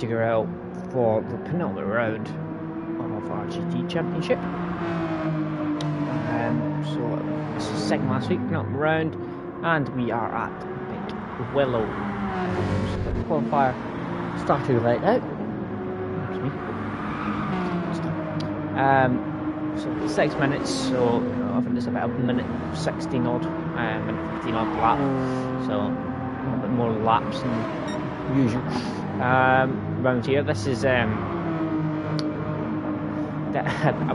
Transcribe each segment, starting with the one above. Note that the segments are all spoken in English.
FTRL for the penultimate round of our GT Championship. So this is second last week, penultimate round, and we are at Big Willow. So the qualifier started right out. So 6 minutes, so I think it's about a minute 16 odd, minute 15 odd lap, so a little bit more laps than usual. Round here, this is I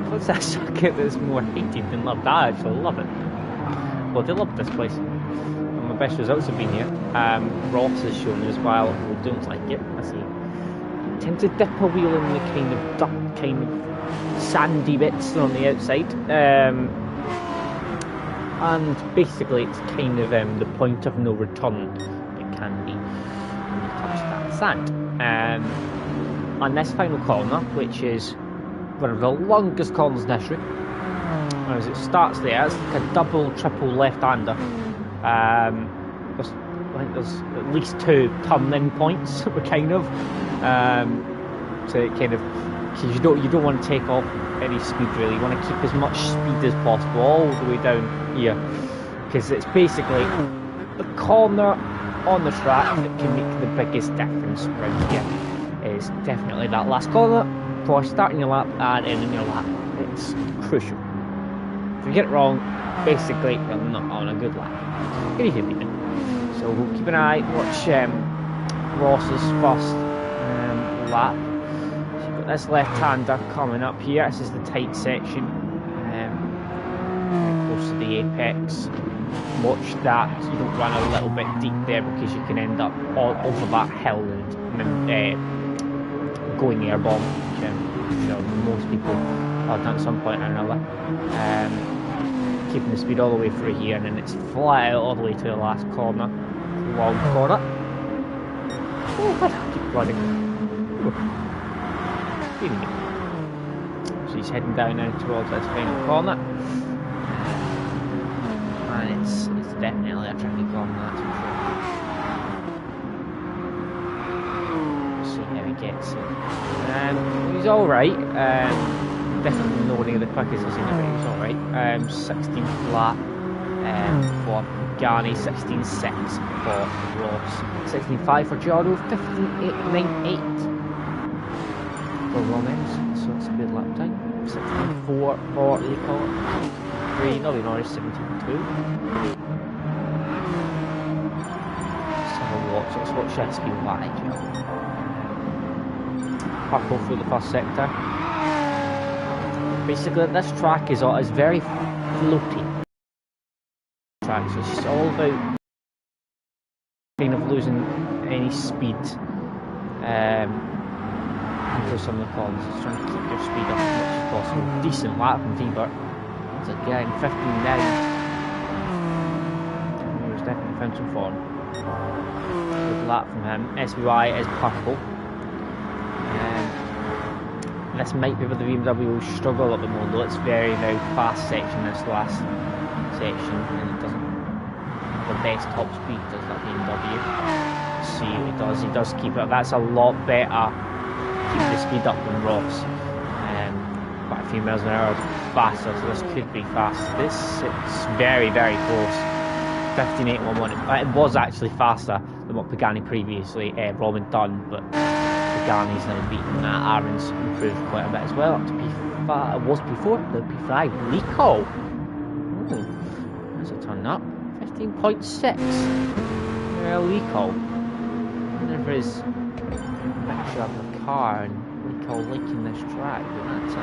put that circuit that's more hated than loved. I actually love it. Well, they love this place. My best results have been here. Ross has shown as well who don't like it. I see. Tend to dip a wheel in the kind of duck, kind of sandy bits on the outside, and basically it's kind of the point of no return. It can be when you touch that sand. On this final corner, which is one of the longest corners in history, as it starts there, it's like a double, triple left-hander. I think there's at least 2 turn-in points, kind of, to kind of, because you don't want to take off any speed really. You want to keep as much speed as possible all the way down here, because it's basically the corner on the track that can make the biggest difference around here. Is definitely that last corner for starting your lap and ending your lap. It's crucial. If you get it wrong, basically you're not on a good lap. You're easy beaten. So we'll keep an eye, watch Ross's first lap. So you've got this left-hander coming up here. This is the tight section, close to the apex. Watch that so you don't run a little bit deep there, because you can end up all over that hill and going airborne, which I'm sure most people have done at some point or another. Keeping the speed all the way through here, and then it's flat out all the way to the last corner. Long corner. Oh, God, keep running. So he's heading down now towards this final corner. And it's definitely a tricky corner, that's for sure. See how he gets it. He's alright. Definitely nobody of the quickest I've seen it, but he's alright. 16th lap for Garni, 16.6 for Ross, 16.5 for Giordo, 15.898 for Romans, so it's a good lap time. 16.4 for Lico, 3 Nobby Norris, 17.2. Let's have a watch, let's watch this be like. Purple through the first sector. Basically, this track is very floaty. So it's just all about kind of losing any speed into some of the corners. Just trying to keep your speed up as much as possible. Decent lap from T-Burt. It's again 15 down. He was definitely found some form. Good lap from him. SBY is purple. This might be where the BMW will struggle a little bit more, though it's very fast section, this last section, and it doesn't have the best top speed, does that BMW. See what he does, keep it, that's a lot better, keep the speed up than Ross, quite a few miles an hour faster, so this could be fast. It's very close, 15.811, it was actually faster than what Pagani previously, Robin done, but Pagani's now beaten that. Aaron's improved quite a bit as well, up to P5, it was P4, the P5, Lico. Ooh, that's a turn up, 15.6, Lico. Whenever his picture of the car and Lico liking this track, but that's a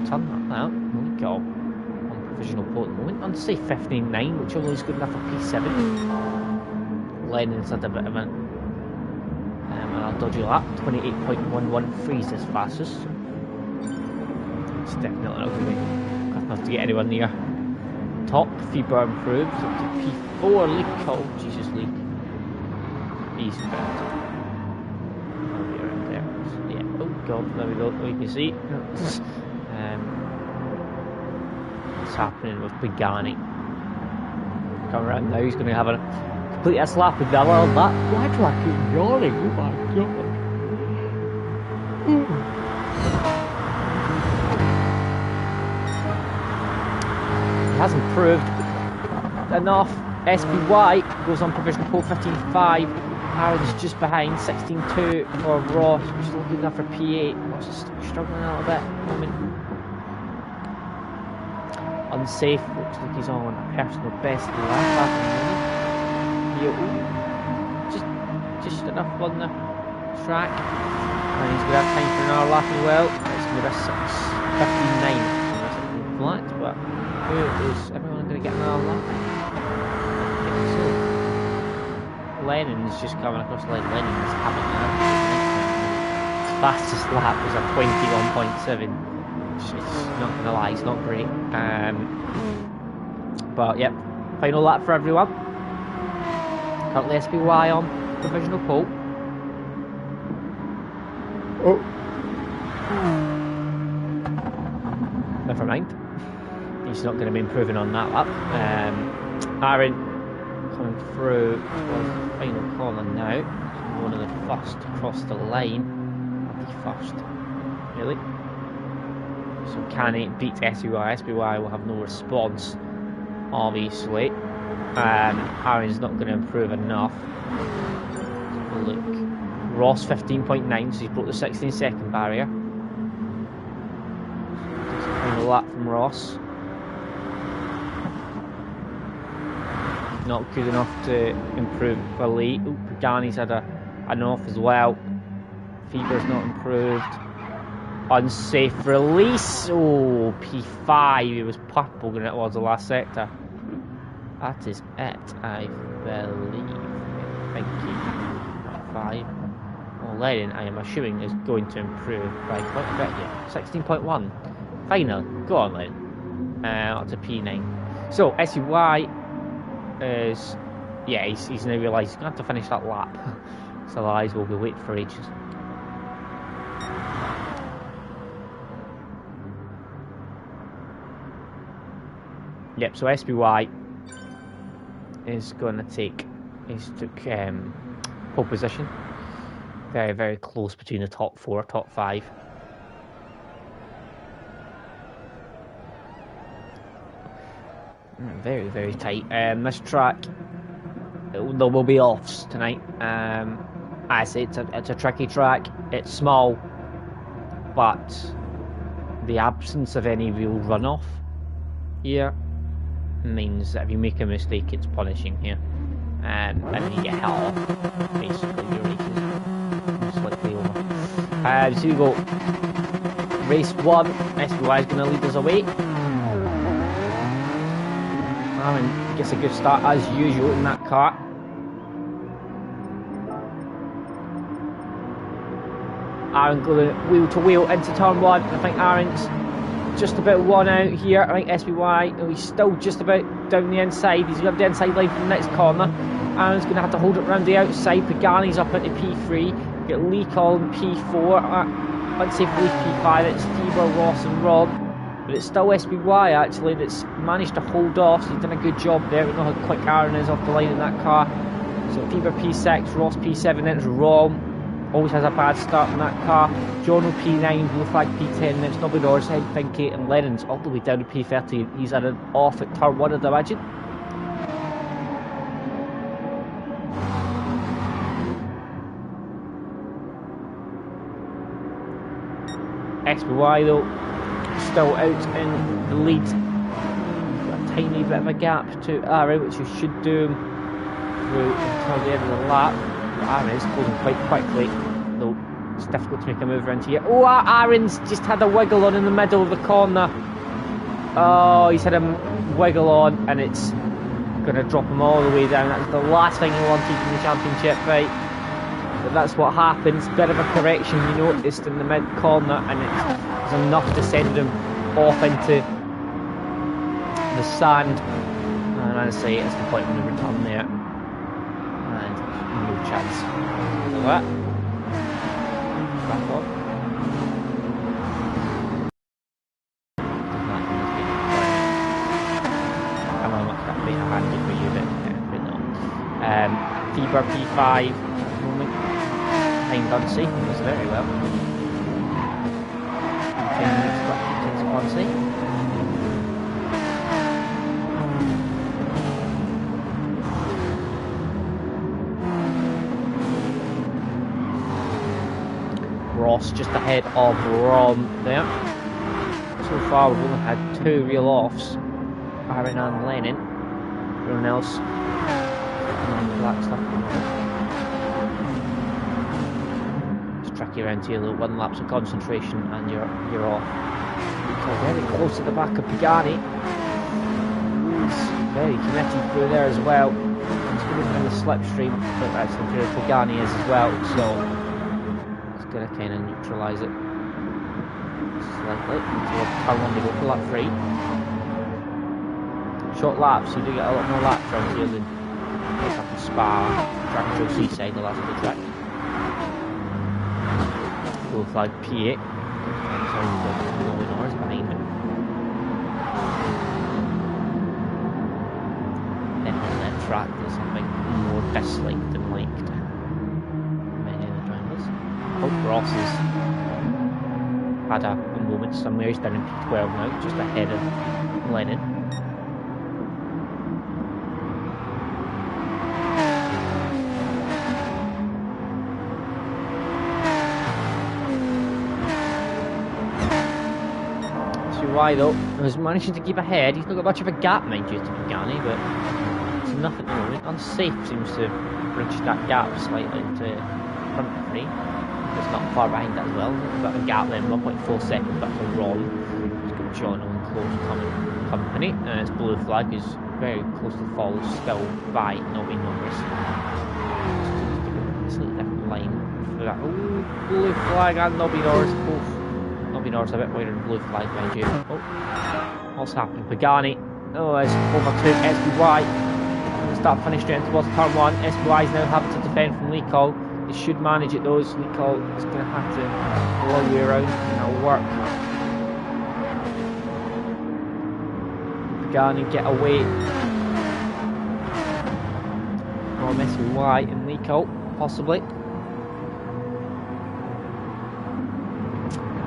turn up now, Lico, on provisional pole at the moment, on say 15.9, which only is good enough for P7. Lennon's had a bit of a dodgy lap, 28.11, freezes fastest. It's definitely not going to be enough to get anyone near top. FIBA improves up to P4. Leak, oh Jesus, Leak. He's better. Around there. So, yeah. Oh God, there we go. You can see what's happening with Pagani. Come around now. He's going to have a complete slap with Villa on that. Why do I keep yawning? Oh my God. He has improved enough. SBY goes on provisional pole 15.5. Aaron's just behind 16.2 for Ross, which is looking enough for P8. Ross is struggling a little bit at the moment. Unsafe, looks like he's on a personal best lap. Just enough on the track. And he's going to have time for another lap as well. It's going to be a 6.59 flat, but is everyone going to get another lap? So Lennon's just coming across the line. Lennon's having his fastest lap was a 21.7. It's not going to lie, it's not great. But yep, final lap for everyone. Currently SPY on provisional pole. Oh. Never mind. He's not going to be improving on that lap. Aaron coming through towards the final corner now. One of the first to cross the line. Not the first, really. So can it beat SBY? SBY will have no response, obviously. Aaron's not going to improve enough. Let's have a look. Ross 15.9, so he's broke the 16-second barrier. Final lap from Ross. Not good enough to improve for Lee. Ooh, Pagani's had an off as well. Fever's not improved. Unsafe release. Oh, P5. It was purple when it was the last sector. That is it, I believe. Thank you. 5. Well, Lennon, I am assuming, is going to improve by quite a bit. Yeah, 16.1. Final. Go on, Lennon. Up to P9. So, SUY is. Yeah, he's now realised he's going to have to finish that lap. So, otherwise, we'll be waiting for ages. Yep, so SBY is going to take pole position. Very, very close between the top 4, top 5. Very, very tight. This track, there will be offs tonight. I say it's a tricky track. It's small, but the absence of any real runoff here means that if you make a mistake, it's punishing here, and then you get held off. Basically, your race is most likely over. So you go race 1. SBY is going to lead us away. Aaron gets a good start as usual in that car. Aaron going wheel to wheel into turn 1. I think Aaron's just about one out here. I think SBY, he's still just about down the inside. He's got the inside line for the next corner. Aaron's going to have to hold it around the outside. Pagani's up into P3. Get Lee Collin P4. Unsafe Lee P5. It's Fever, Ross and Rob. But it's still SBY actually that's managed to hold off. So he's done a good job there. We know how quick Aaron is off the line in that car. So Fever P6, Ross P7, then it's Rob. Always has a bad start in that car. Jono P9, Blue Flag P10, then it's Nobby Dorshead, Pinky, and Lennon's all the way down to P30. He's had an off at turn 1, I'd imagine. SBY though, still out in the lead. Got a tiny bit of a gap to Aaron, which you should do him through until the end of the lap. Aaron is closing quite quickly, though it's difficult to make a move around here. Oh, Aaron's just had a wiggle on in the middle of the corner. Oh, he's had a wiggle on, and it's going to drop him all the way down. That's the last thing he wanted in the championship fight. But that's what happens. Bit of a correction you noticed in the mid corner, and it's enough to send him off into the sand. And as I say, it's the point of no return there. And no chance of that. Back on. I'm going to look that bit handy for you, but no. Fever P5 at the moment. Behind Dunsey, he does very well. Ross just ahead of Rom there. So far we've only had 2 real offs, Aaron and Lennon. Everyone else black stuff. Just track you around here, a little 1 lapse of concentration and you're off. So very close to the back of Pagani. He's very committed through there as well. He's going to be in the slipstream, but that's where Pagani is as well, so going to kind of neutralise it slightly until turn 1 to go for lap 3. Short laps, you do get a lot more laps around here than like up in Spa, track to Seaside, the last of the track. Blue flag P8. Sorry, no noise behind him. Definitely that track is something more disliked than liked. Ross has had a moment somewhere. He's down in P12 now, just ahead of Lennon. So why though? He's managing to keep ahead. He's not got much of a gap, mind you, to Pagani, but it's nothing at the moment. Unsafe seems to bridge that gap slightly to front 3. It's not far behind that as well. We've got a gap then, 1.4 seconds back to Ron. He's got John on close company, and it's blue flag who's very close to fall, still by Nobby Norris. It's a different line for that. Oh, blue flag and Nobby Norris both. Nobby Norris a bit wider than blue flag, mind you. Oh, what's happening? Pagani. Oh, it's overtook SBY. Start finish straight towards turn 1. SBY is now having to defend from Lecol. They should manage it though, so Lecol is going to have to go all the way around and that'll work. Pagani get away. Or messing with Y and Lecol, possibly.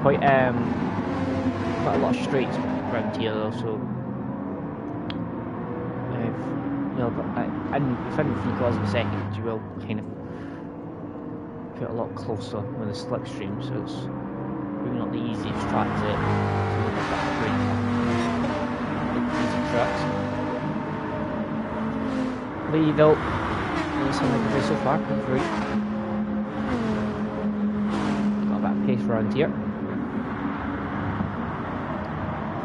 Quite a lot of straights around here though, so and if in 3 quarters of a second you will kind of get a lot closer with the slipstream, so it's really not the easiest track to look at that easy tracks. Lee though, it's something to do so far, got a bit of pace around here.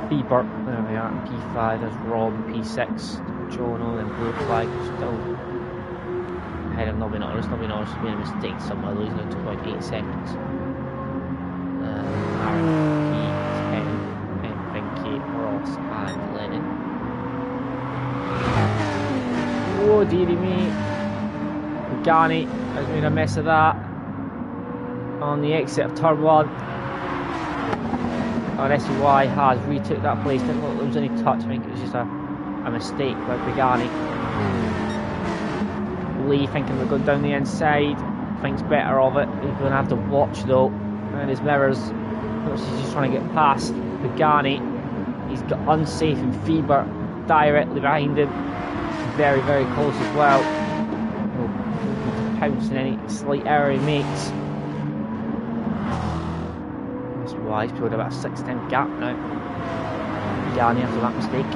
Bieber, there we are, P5, there's Rob, P6, Jono, then blue flag, still ahead of Nobby Norris. Nobby Norris has made a mistake somewhere, losing out 2.8 seconds. Aaron, P10, Vinky, Ross, and Lennon. Oh, dearie me. Pagani has made a mess of that on the exit of turn 1. And SUY has retook that place, didn't look like there was any touch, I think it was just a mistake by Pagani. Lee thinking we're going down the inside, thinks better of it. He's going to have to watch though, and his mirrors, he's just trying to get past Pagani. He's got Unsafe and Fever directly behind him, very very close as well. He'll pounce in any slight error he makes. He's pulled about a 6-10 gap now. Pagani after that mistake.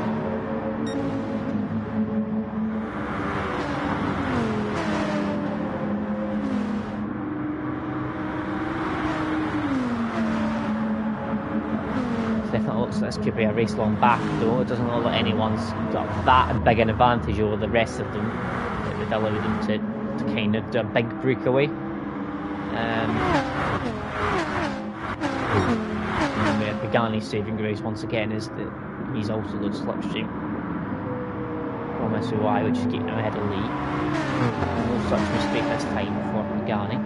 Definitely looks like this could be a race long back though. It doesn't look like anyone's got that big an advantage over the rest of them. It would allow them to kind of do a big breakaway. Pagani's saving grace once again is that he's also good slipstream from SUI, which is getting him ahead of Lee. No such mistake this time for Pagani.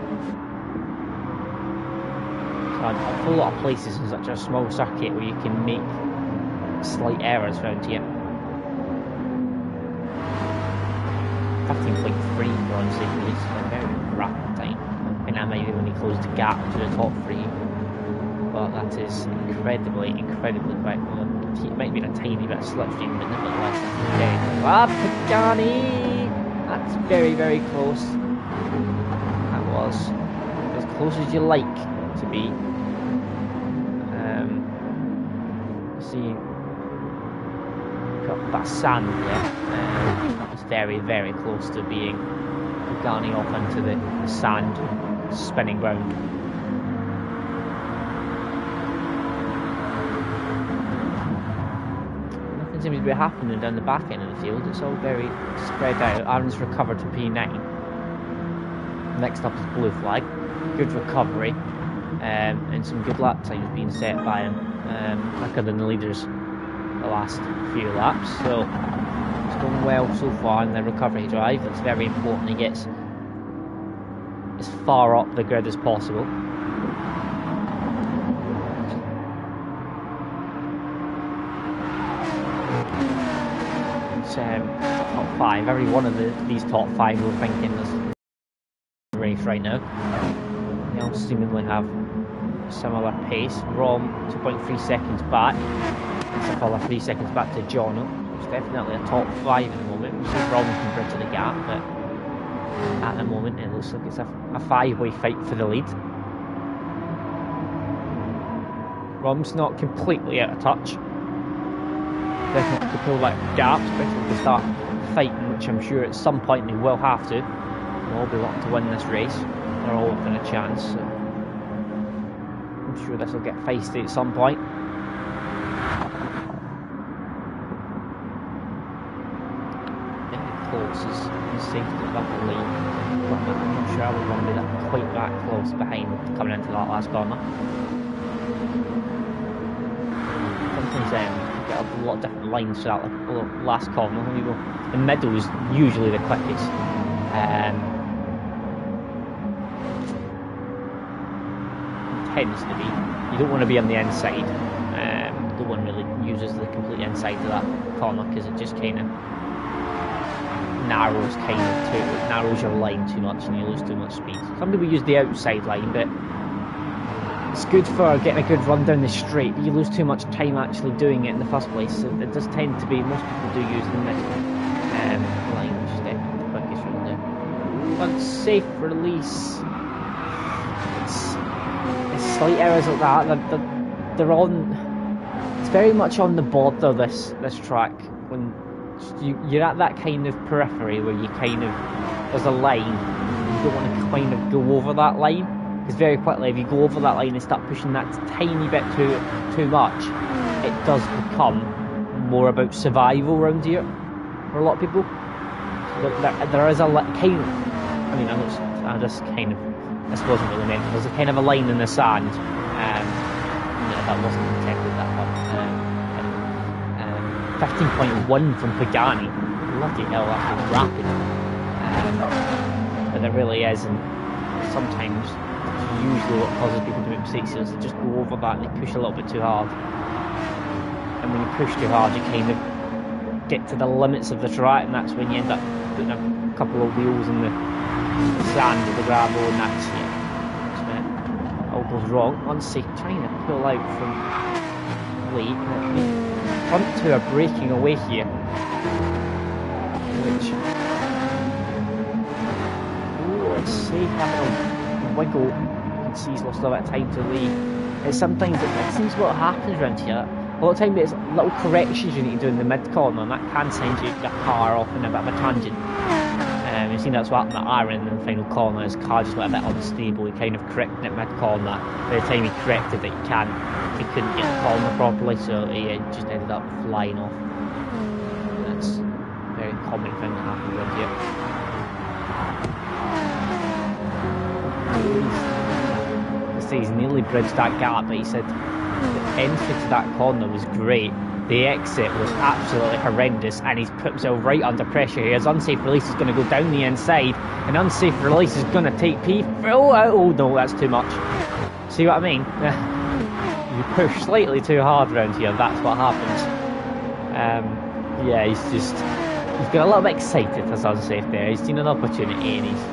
So a whole lot of places in such a small circuit where you can make slight errors around here. 15.3 for unsafe release, a very rapid time. And that might be when he closed the gap to the top 3. but that is incredibly quick. Well, it might be a tiny bit of slipstream, but nevertheless, that's Pagani! That's very close. That was as close as you like to be. See, got that sand there. That was very close to being Pagani off into the sand, spinning round. Nothing seems to be happening down the back end of the field. It's all very spread out. Aaron's recovered to P9. Next up is Blue Flag. Good recovery. And some good lap times being set by him. Quicker than the leaders the last few laps. So it's going well so far in the recovery drive. It's very important he gets as far up the grid as possible. It's top 5. Every one of these top 5 we're thinking is race right now. They all seemingly have similar pace. Rom 2.3 seconds back. It's a further 3 seconds back to Jono. It's definitely a top 5 at the moment. We'll see if Rom can bridge the gap, but at the moment it looks like it's a 5-way fight for the lead. Rom's not completely out of touch. Definitely to pull that gap, especially if they start fighting, which I'm sure at some point they will have to. They'll all be looking to win this race. They're all within a chance. So I'm sure this will get feisty at some point. Close is safe to the lead. I'm not sure I would want to be quite that close behind coming into that last corner. Sometimes you get a lot of different lines for that last corner. The middle is usually the quickest. Tends to be. You don't want to be on the inside. No one really uses the complete inside of that corner because it just kind of narrows your line too much and you lose too much speed. Some people use the outside line, but it's good for getting a good run down the straight, but you lose too much time actually doing it in the first place. So it does tend to be, most people do use the middle line, which is definitely the quickest right there. Unsafe release. It's slight errors like that. They're on. It's very much on the border. This track when you're at that kind of periphery where you kind of there's a line. You don't want to kind of go over that line because very quickly if you go over that line and start pushing that tiny bit too much, it does become more about survival around here for a lot of people. There is a kind of, I mean, I just kind of, this wasn't really meant, there's a kind of a line in the sand. No, that wasn't intended, that one. 15.1 from Pagani. Bloody hell, that's rapid. But there really is, and sometimes usually what causes people to make mistakes is they just go over that and they push a little bit too hard. And when you push too hard, you kind of get to the limits of the track, and that's when you end up putting a couple of wheels in the sand or the gravel, and that's it. All goes wrong. Unsafe, trying to pull out from late. Front two are breaking away here, which let's see, having a wiggle. You can see he's lost a bit of time to leave. It's sometimes it seems what happens around here. A lot of time it's little corrections you need to do in the mid corner, and that can send your car off in a bit of a tangent. You've seen that's what happened at Aaron in the final corner. His car just went a bit unstable. He kind of corrected it mid corner. By the time he corrected it, he couldn't get the corner properly, so he just ended up flying off. That's a very common thing that happens around here. He's nearly bridged that gap, but he said the entry to that corner was great. The exit was absolutely horrendous, and he's put himself right under pressure here. His unsafe release is going to go down the inside, and unsafe release is going to take P. Oh no, that's too much. See what I mean? You push slightly too hard around here, that's what happens. Yeah, he's got a little bit excited as unsafe there. He's seen an opportunity and he's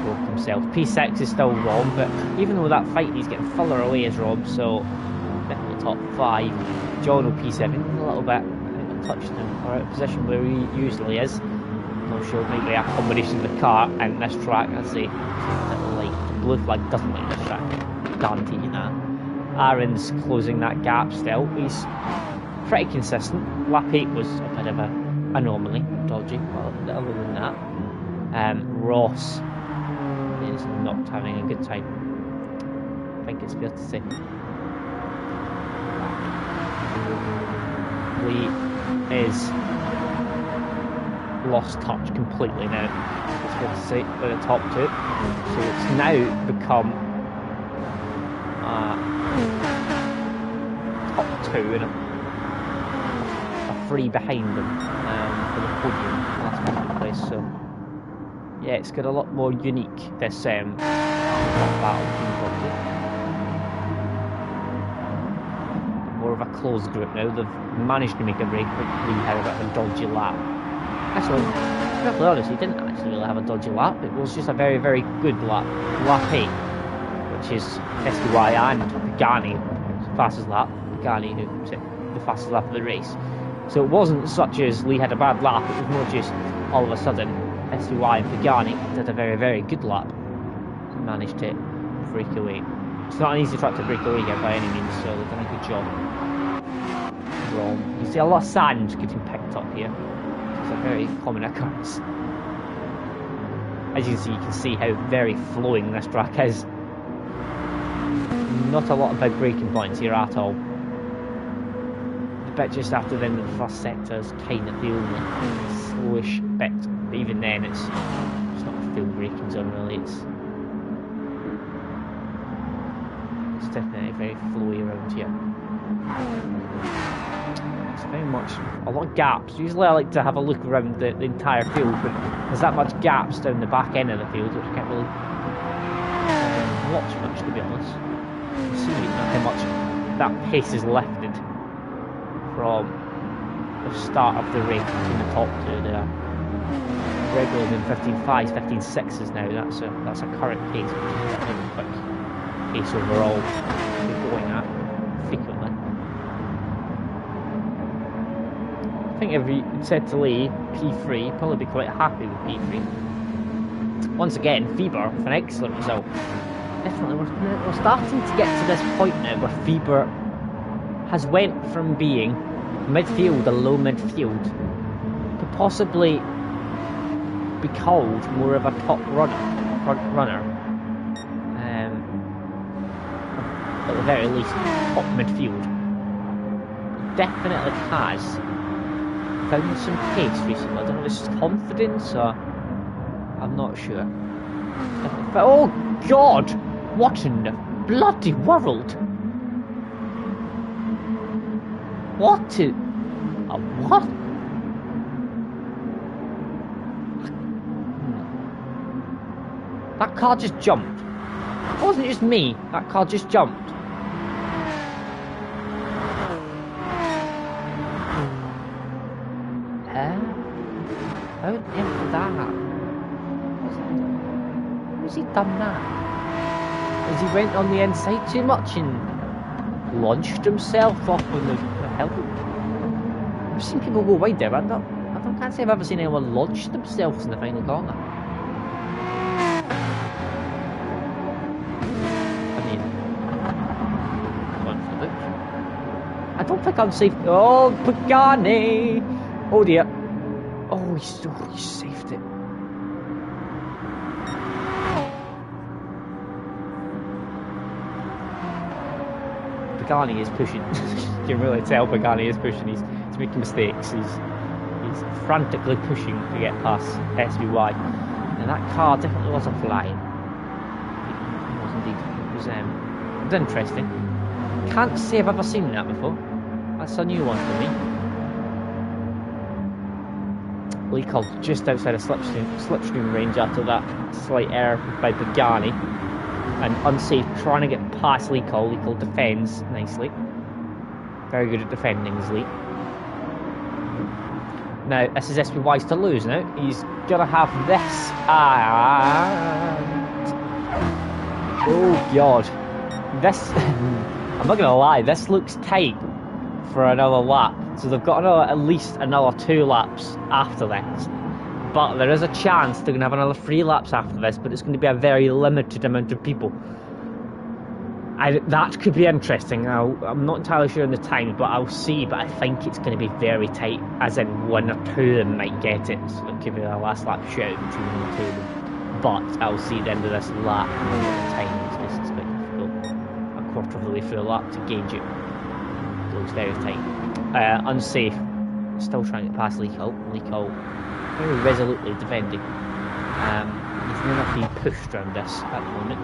broke himself. P6 is still wrong, but even though that fight he's getting further away as Rob, so definitely top 5. John will P7 a little bit touched him or out of position where he usually is. I'm not sure, maybe a combination of the car and this track. I'd say the blue flag doesn't like this track, guarantee you that. Aaron's closing that gap still. He's pretty consistent. Lap 8 was a bit of an anomaly, dodgy, but other than that, Ross is not having a good time. I think it's fair to say. Lee is lost touch completely now. It's fair to say with the top 2. So it's now become top 2 and a 3 behind them for the podium last place. So yeah, it's got a lot more unique this battle. More of a closed group now. They've managed to make a break, but we had a bit of a dodgy lap. Actually, to be honest, he didn't actually really have a dodgy lap. It was just a very, very good lap. Lap 8, which is SDY and Pagani, fastest lap. Pagani, who set the fastest lap of the race. So it wasn't such as Lee had a bad lap. It was more just all of a sudden SDY and Pagani did a very, very good lap and managed to break away. It's not an easy track to break away here by any means, so they've done a good job. Wrong. You see a lot of sand getting picked up here. It's a very common occurrence. As you can see how very flowing this track is. Not a lot of big braking points here at all. The bit just after the end of the first sector is kind of the only slowish bit. But even then, it's not a full braking zone really. It's definitely very flowy around here. It's very much a lot of gaps. Usually I like to have a look around the entire field, but there's that much gaps down the back end of the field which I can't really watch much, to be honest. You see how much that pace is lifted from the start of the race between the top 2 there. Regularly in 15.5s, 15.6s now. That's a current pace, which is a very quick pace overall we're going at frequently. I think if you said to Lee P3, he'd probably be quite happy with P3. Once again, Feber with an excellent result. Definitely, we're starting to get to this point now where Feber has went from being midfield, a low midfield, to possibly be called more of a top runner. At the very least, top midfield. Definitely has found some pace recently. I don't know if it's confidence or I'm not sure. But, oh God! What in the bloody world? What? What? That car just jumped. It wasn't just me. That car just jumped. How the hell did that happen? Has he done that? Has he went on the inside too much and launched himself off on the hill? I've seen people go wide there, but I can't say I've ever seen anyone launch themselves in the final corner. I mean, I don't think I'm safe. Oh, Pagani! Oh dear. Oh, he saved it. Pagani is pushing. You can really tell Pagani is pushing. He's making mistakes. He's frantically pushing to get past SBY. And that car definitely wasn't flying. It was indeed. It was interesting. Can't say I've ever seen that before. That's a new one for me. Lee called just outside of slipstream range after that slight error by Pagani. And unsafe, trying to get past Lee Cole. Lee Cole defends nicely. Very good at defending his lead. Now, this is SPY's to lose now. He's going to have this. And Oh god. This, I'm not gonna lie, this looks tight for another lap. So they've got at least another 2 laps after this. But there is a chance they're going to have another 3 laps after this, but it's going to be a very limited amount of people. That could be interesting. I'm not entirely sure on the time, but I'll see. But I think it's going to be very tight, as in 1 or 2 of them might get it. So it could be a last lap shootout between 1 or 2 of them. But I'll see at the end of this lap what the time is. It's quite difficult. A quarter of the way through the lap to gauge it. It looks very tight. Unsafe. Still trying to pass Leakout. Leakout very resolutely defending. He's not being pushed around this at the moment.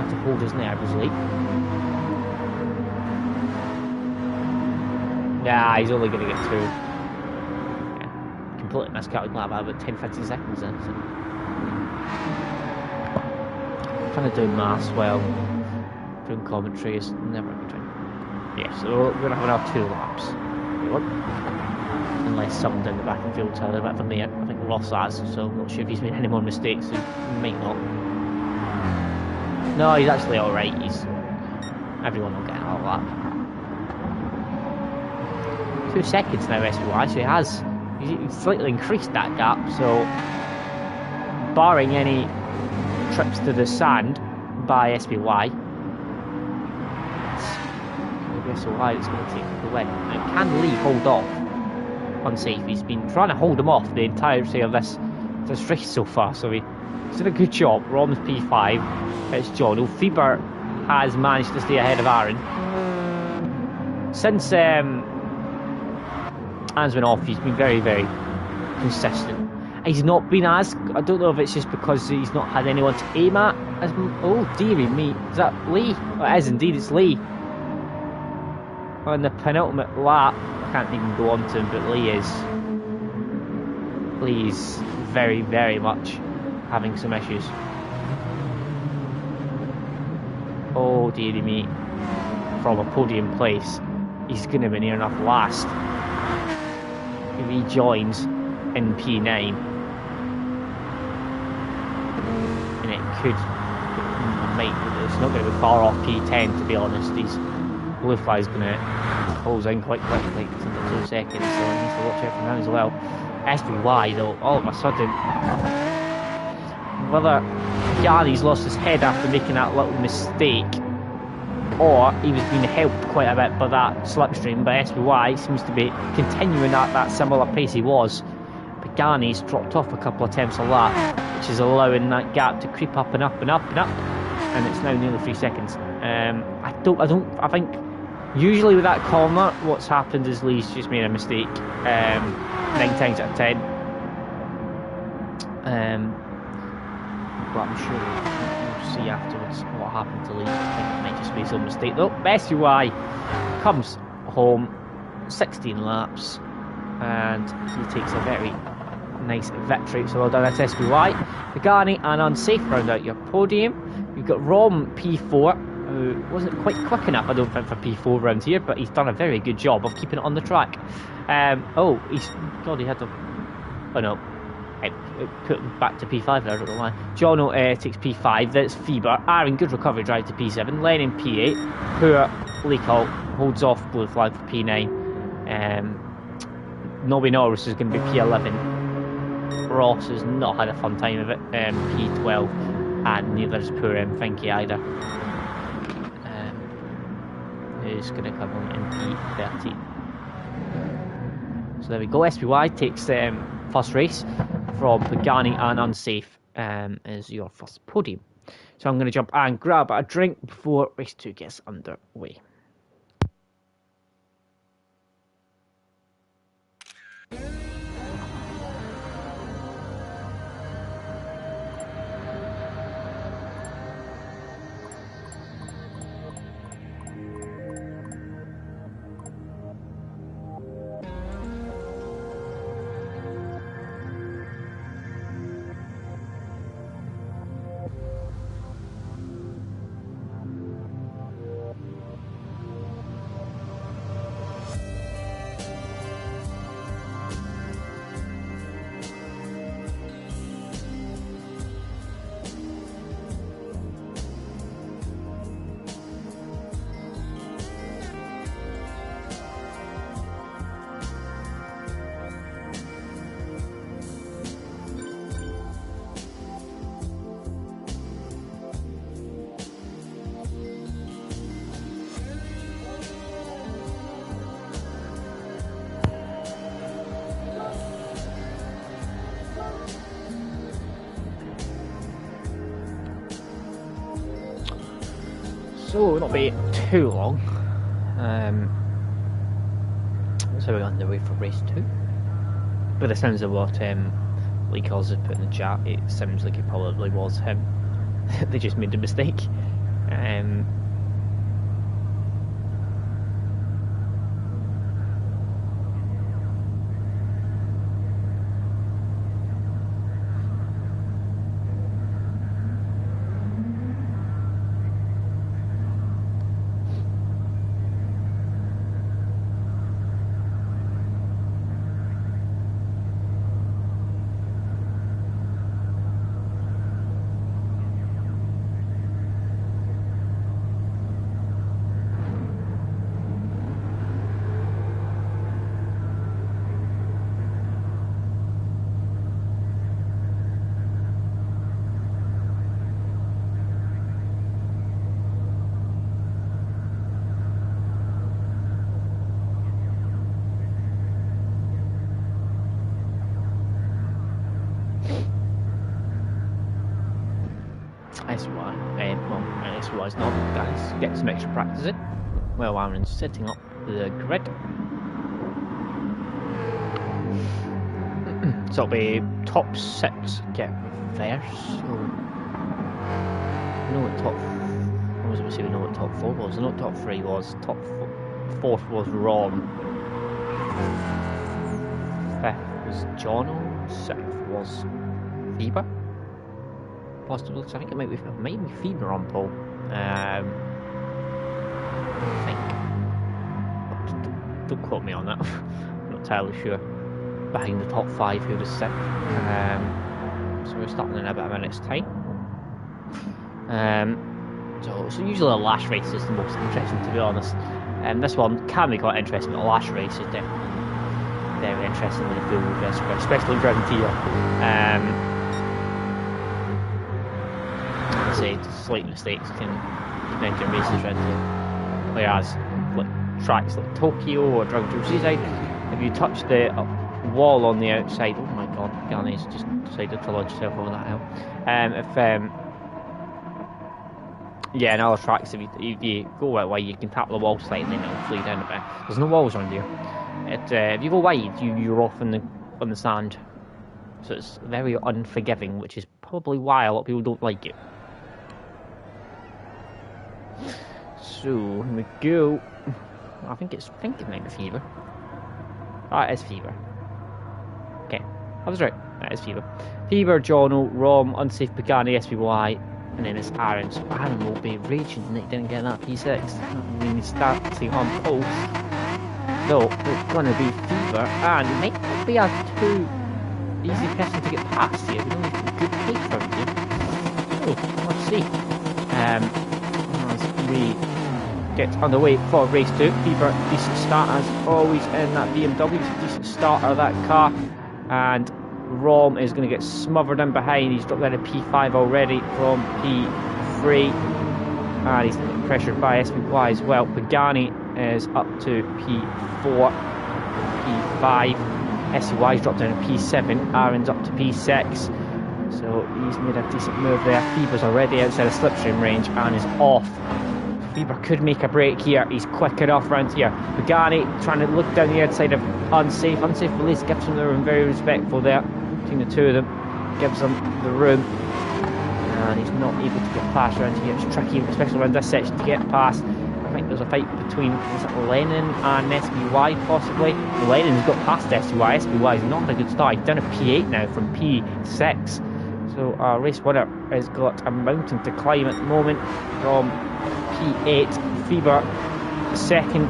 To hold his nerves late. Nah, he's only going to get 2. Yeah, completely miscalculated lap by about 10-15 seconds then. So. Trying to do maths well. Doing commentary is never a good time. Yeah, so we're going to have another 2 laps. Unless someone down the back of the field tells a bit from there. I think Ross has, so I'm not sure if he's made any more mistakes, so he might not. No, he's actually alright. Everyone will get another lap. 2 seconds now, SBY, so he's slightly increased that gap, so barring any trips to the sand by SBY, it's SBY that's going to take the win. Now, can Lee hold off Unsafe? He's been trying to hold him off the entirety of this race so far, so he's done a good job. Rom's P5. It's Jono. Fieber has managed to stay ahead of Aaron. Since Aaron's been off, he's been very, very consistent. He's not been as... I don't know if it's just because he's not had anyone to aim at. Oh, dearie me. Is that Lee? Oh, it is indeed, it's Lee. On the penultimate lap, I can't even go on to him, but Lee's very, very much having some issues. Oh dearie me. From a podium place, he's going to be near enough last. If he joins in P9, and it's not going to be far off P10 to be honest. Blue Fly's going to close in quite quickly. It's under 2 seconds, so I need to watch out for him as well. SBY though, all of a sudden, whether Yanni's lost his head after making that little mistake, or he was being helped quite a bit by that slipstream, but SBY seems to be continuing at that similar pace he was. Pagani's dropped off a couple of attempts a lap, which is allowing that gap to creep up and up and up and up, and it's now nearly 3 seconds. I think usually with that corner, what's happened is Lee's just made a mistake 9 times out of 10. But I'm sure we'll see afterwards what happened to Lee. I think it might just be some mistake though. SUI comes home, 16 laps, and he takes a very nice victory. So well done, that's SBY. Pagani and Unsafe round out your podium. You've got Rom P4, who wasn't quite quick enough, I don't think, for P4 round here, but he's done a very good job of keeping it on the track. He had to... Oh no. It put him back to P5 there, I don't know why. Jono takes P5, that's Fieber. Aaron, good recovery drive to P7. Lennon P8. Poor Leakout holds off Blue Flag for P9. Nobby Norris is going to be P11. Ross has not had a fun time of it. P12. And neither is poor Finky either. Who's going to come home in P13. So there we go. SPY takes first race from Pagani and Unsafe as your first podium. So I'm going to jump and grab a drink before race 2 gets underway. So it'll not be too long. So we're on the way for race 2. But the sounds of what Lee Calls has put in the chat, it sounds like it probably was him. They just made a mistake. SY's not, guys. Get some extra practice in. Well, Aaron's setting up the grid. So it'll be top 6 get first. So we know what top. I was going to say we know what top 4 was. I know what top 3 was. Top 4th was Rom. 5th was Jono. 6th was Fever. Possibly, so I think it might be Fever on pole. I think. Don't quote me on that. I'm not entirely sure. Behind the top 5, who was 6th. So we're starting in about a minute's time. So usually the last race is the most interesting, to be honest. This one can be quite interesting, but the last race is definitely very interesting when you feel this, especially in Driven Tier. Slight mistakes can make your races round here. Whereas like tracks like Tokyo or Driven to Seaside, if you touch the wall on the outside, oh my god, Garney's just decided to lodge yourself over that hill. Yeah, in other tracks, if you go wide, you can tap the wall slightly and it'll flee down a bit. There's no walls around here. If you go wide, you're off on the sand, so it's very unforgiving, which is probably why a lot of people don't like it. So here we go. I think it might be Fever. Ah, it is Fever. Okay, I was right. That is Fever. Fever, Jono, Rom, Unsafe Pagani, SPY, and then it's Aaron. So Aaron will be raging that he didn't get that P6 when he starting on pole. So it's gonna be Fever, and it might not be a too easy person to get past here. We don't have a good pace from here. So let's see. As we get underway for race 2. Fever, decent start as always in that BMW. It's a decent start of that car, and Rom is going to get smothered in behind. He's dropped down to P5 already from P3, and he's pressured by SPY as well. Pagani is up to P4, P5. SCY's dropped down to P7. Aaron's up to P6. So he's made a decent move there. Fever's already outside the slipstream range and is off. Fever could make a break here. He's quick enough around here. Pagani trying to look down the outside of Unsafe. Unsafe release gives him the room. Very respectful there between the two of them. Gives him the room. And he's not able to get past around here. It's tricky, especially around this section, to get past. I think there's a fight between Lennon and SPY possibly. Lennon's got past SPY. SPY's not had a good start. He's down to P8 now from P6. So race winner has got a mountain to climb at the moment from P8. Fever second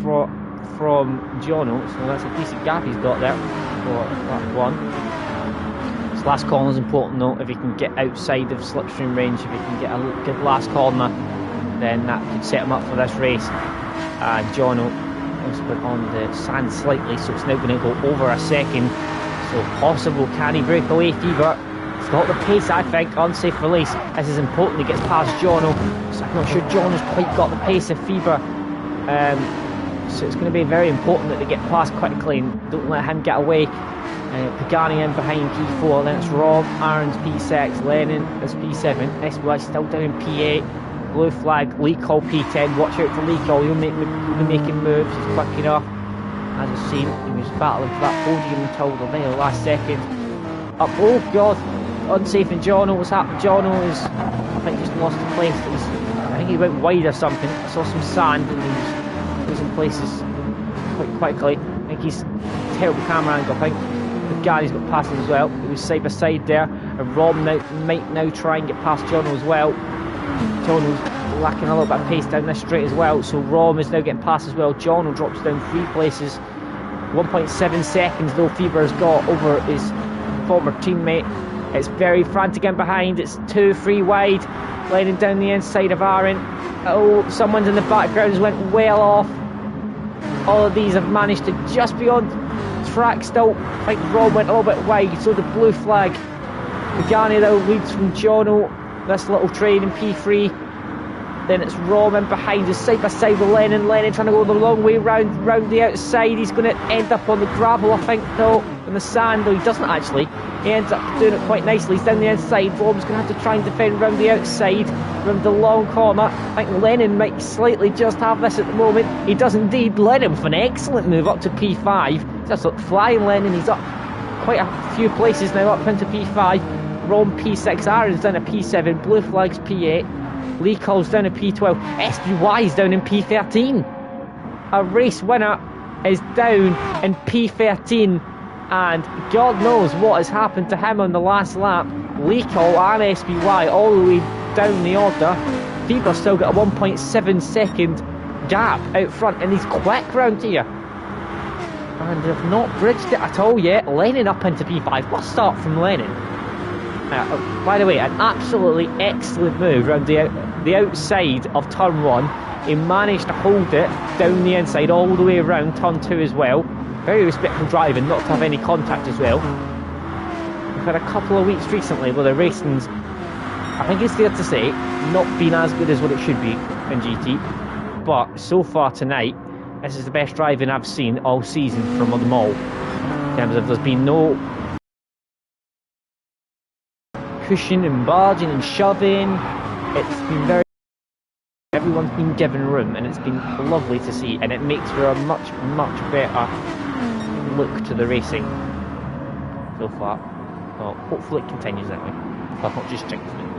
from Jono, so that's a decent gap he's got there for that one. This last corner is important though. If he can get outside of slipstream range, if he can get a good last corner, then that could set him up for this race. Jono has put on the sand slightly, so it's now going to go over a second. So possible, can he break away? Fever, he's got the pace, I think. Unsafe release. This is important. He gets past Jono, so I'm not sure Jono's quite got the pace of Fever. So it's going to be very important that they get past quickly and don't let him get away. Pagani in behind P4, then it's Rob, Aaron's P6, Lennon is P7, SBY still down in P8. blue flag, leak hole P10, watch out for leak hole, he'll be making moves, he's quick enough. As I've seen, he was battling for that podium until the very last second. Up, oh god, unsafe in Jono, what's happened? Jono is, I think, just lost the place. I think he went wide or something. I saw some sand and he was losing places quite quickly. I think he's terrible camera angle, I think. The Gary's got past him as well. He was side by side there. And Rob might now try and get past Jono as well. Jono's lacking a little bit of pace down this straight as well. So Rom is now getting past as well. Jono drops down 3 places. 1.7 seconds though Fever's got over his former teammate. It's very frantic in behind. It's 2-3 wide. Leading down the inside of Aaron. Oh, someone's in the background has went well off. All of these have managed to just be on track still. I think Rob went a little bit wide, so the blue flag. Pagani though leads from Jono. This little train in P3. Then it's Rom in behind us, side by side with Lennon. Lennon trying to go the long way round the outside. He's going to end up on the gravel, I think, though, in the sand. Though he doesn't actually. He ends up doing it quite nicely. He's down the inside. Rom's going to have to try and defend round the outside, round the long corner. I think Lennon might slightly just have this at the moment. He does indeed. Lennon with an excellent move up to P5. He's just like flying Lennon. He's up quite a few places now, up into P5. Rom P6. Aaron's down at P7. Blue Flag's P8. Lee Cole's down in P12. SBY's down in P13. A race winner is down in P13. And God knows what has happened to him on the last lap. Lee Cole and SBY all the way down the order. Fever's still got a 1.7 second gap out front. And he's quick round here. And they've not bridged it at all yet. Lennon up into P5. What a start from Lennon. By the way, an absolutely excellent move around the outside of turn 1. He managed to hold it down the inside all the way around turn 2 as well. Very respectful driving, not to have any contact as well. We've had a couple of weeks recently where the racing's, I think it's fair to say, not been as good as what it should be in GT. But so far tonight, this is the best driving I've seen all season from them all. In terms of there's been no pushing and barging and shoving. It's been very, everyone's been given room and it's been lovely to see, and it makes for a much better look to the racing so far. Well, hopefully it continues that way, but not just jinxing it.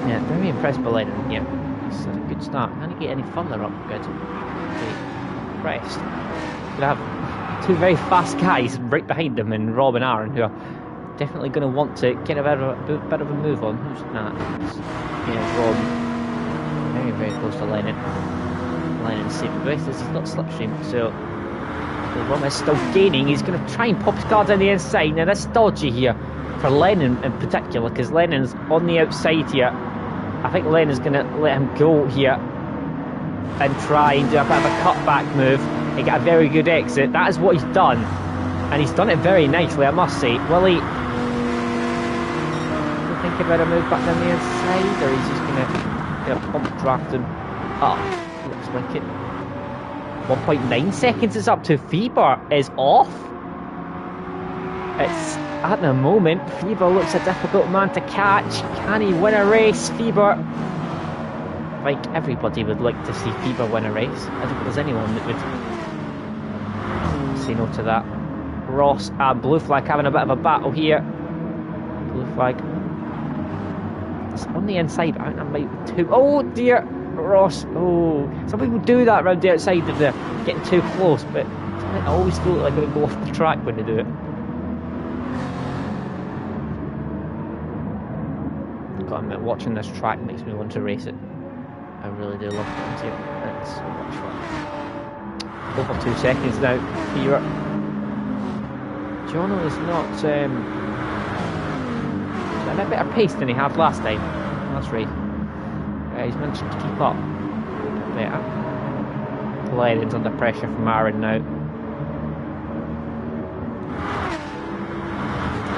Yeah, very impressed by Lennon. Yeah, it's a good start. Can he get any further up? Good. Okay. Pressed. Gonna have 2 very fast guys right behind them, and Rob and Aaron, who are definitely going to want to get a bit of a move on. Who's that? Yeah, Rob. Very close to Lennon. Lennon's saving the race. This is not slipstream, so Rob is still gaining. He's going to try and pop his car down the inside. Now that's dodgy here for Lennon in particular, because Lennon's on the outside here. I think Lennon's going to let him go here and try and do a bit of a cutback move. He got a very good exit. That is what he's done. And he's done it very nicely, I must say. Will he think about a move back down the inside, or he's just going to pump draft him up? Looks like it. 1.9 seconds is up to. Fever is off. It's at the moment. Fever looks a difficult man to catch. Can he win a race? Fever. Like everybody would like to see Fever win a race. I don't think there's anyone that would say no to that. Ross and Blue Flag having a bit of a battle here. Blue Flag. It's on the inside. I might be too. Oh dear, Ross. Oh, some people do that around the outside if they're getting too close, but I always feel like they go off the track when they do it. I've got to admit, watching this track makes me want to race it. I really do love it. It's so much fun. Over 2 seconds now. Here. Jono is not a bit better pace than he had last time. That's right. He's managed to keep up better. Lennon's under pressure from Aaron now.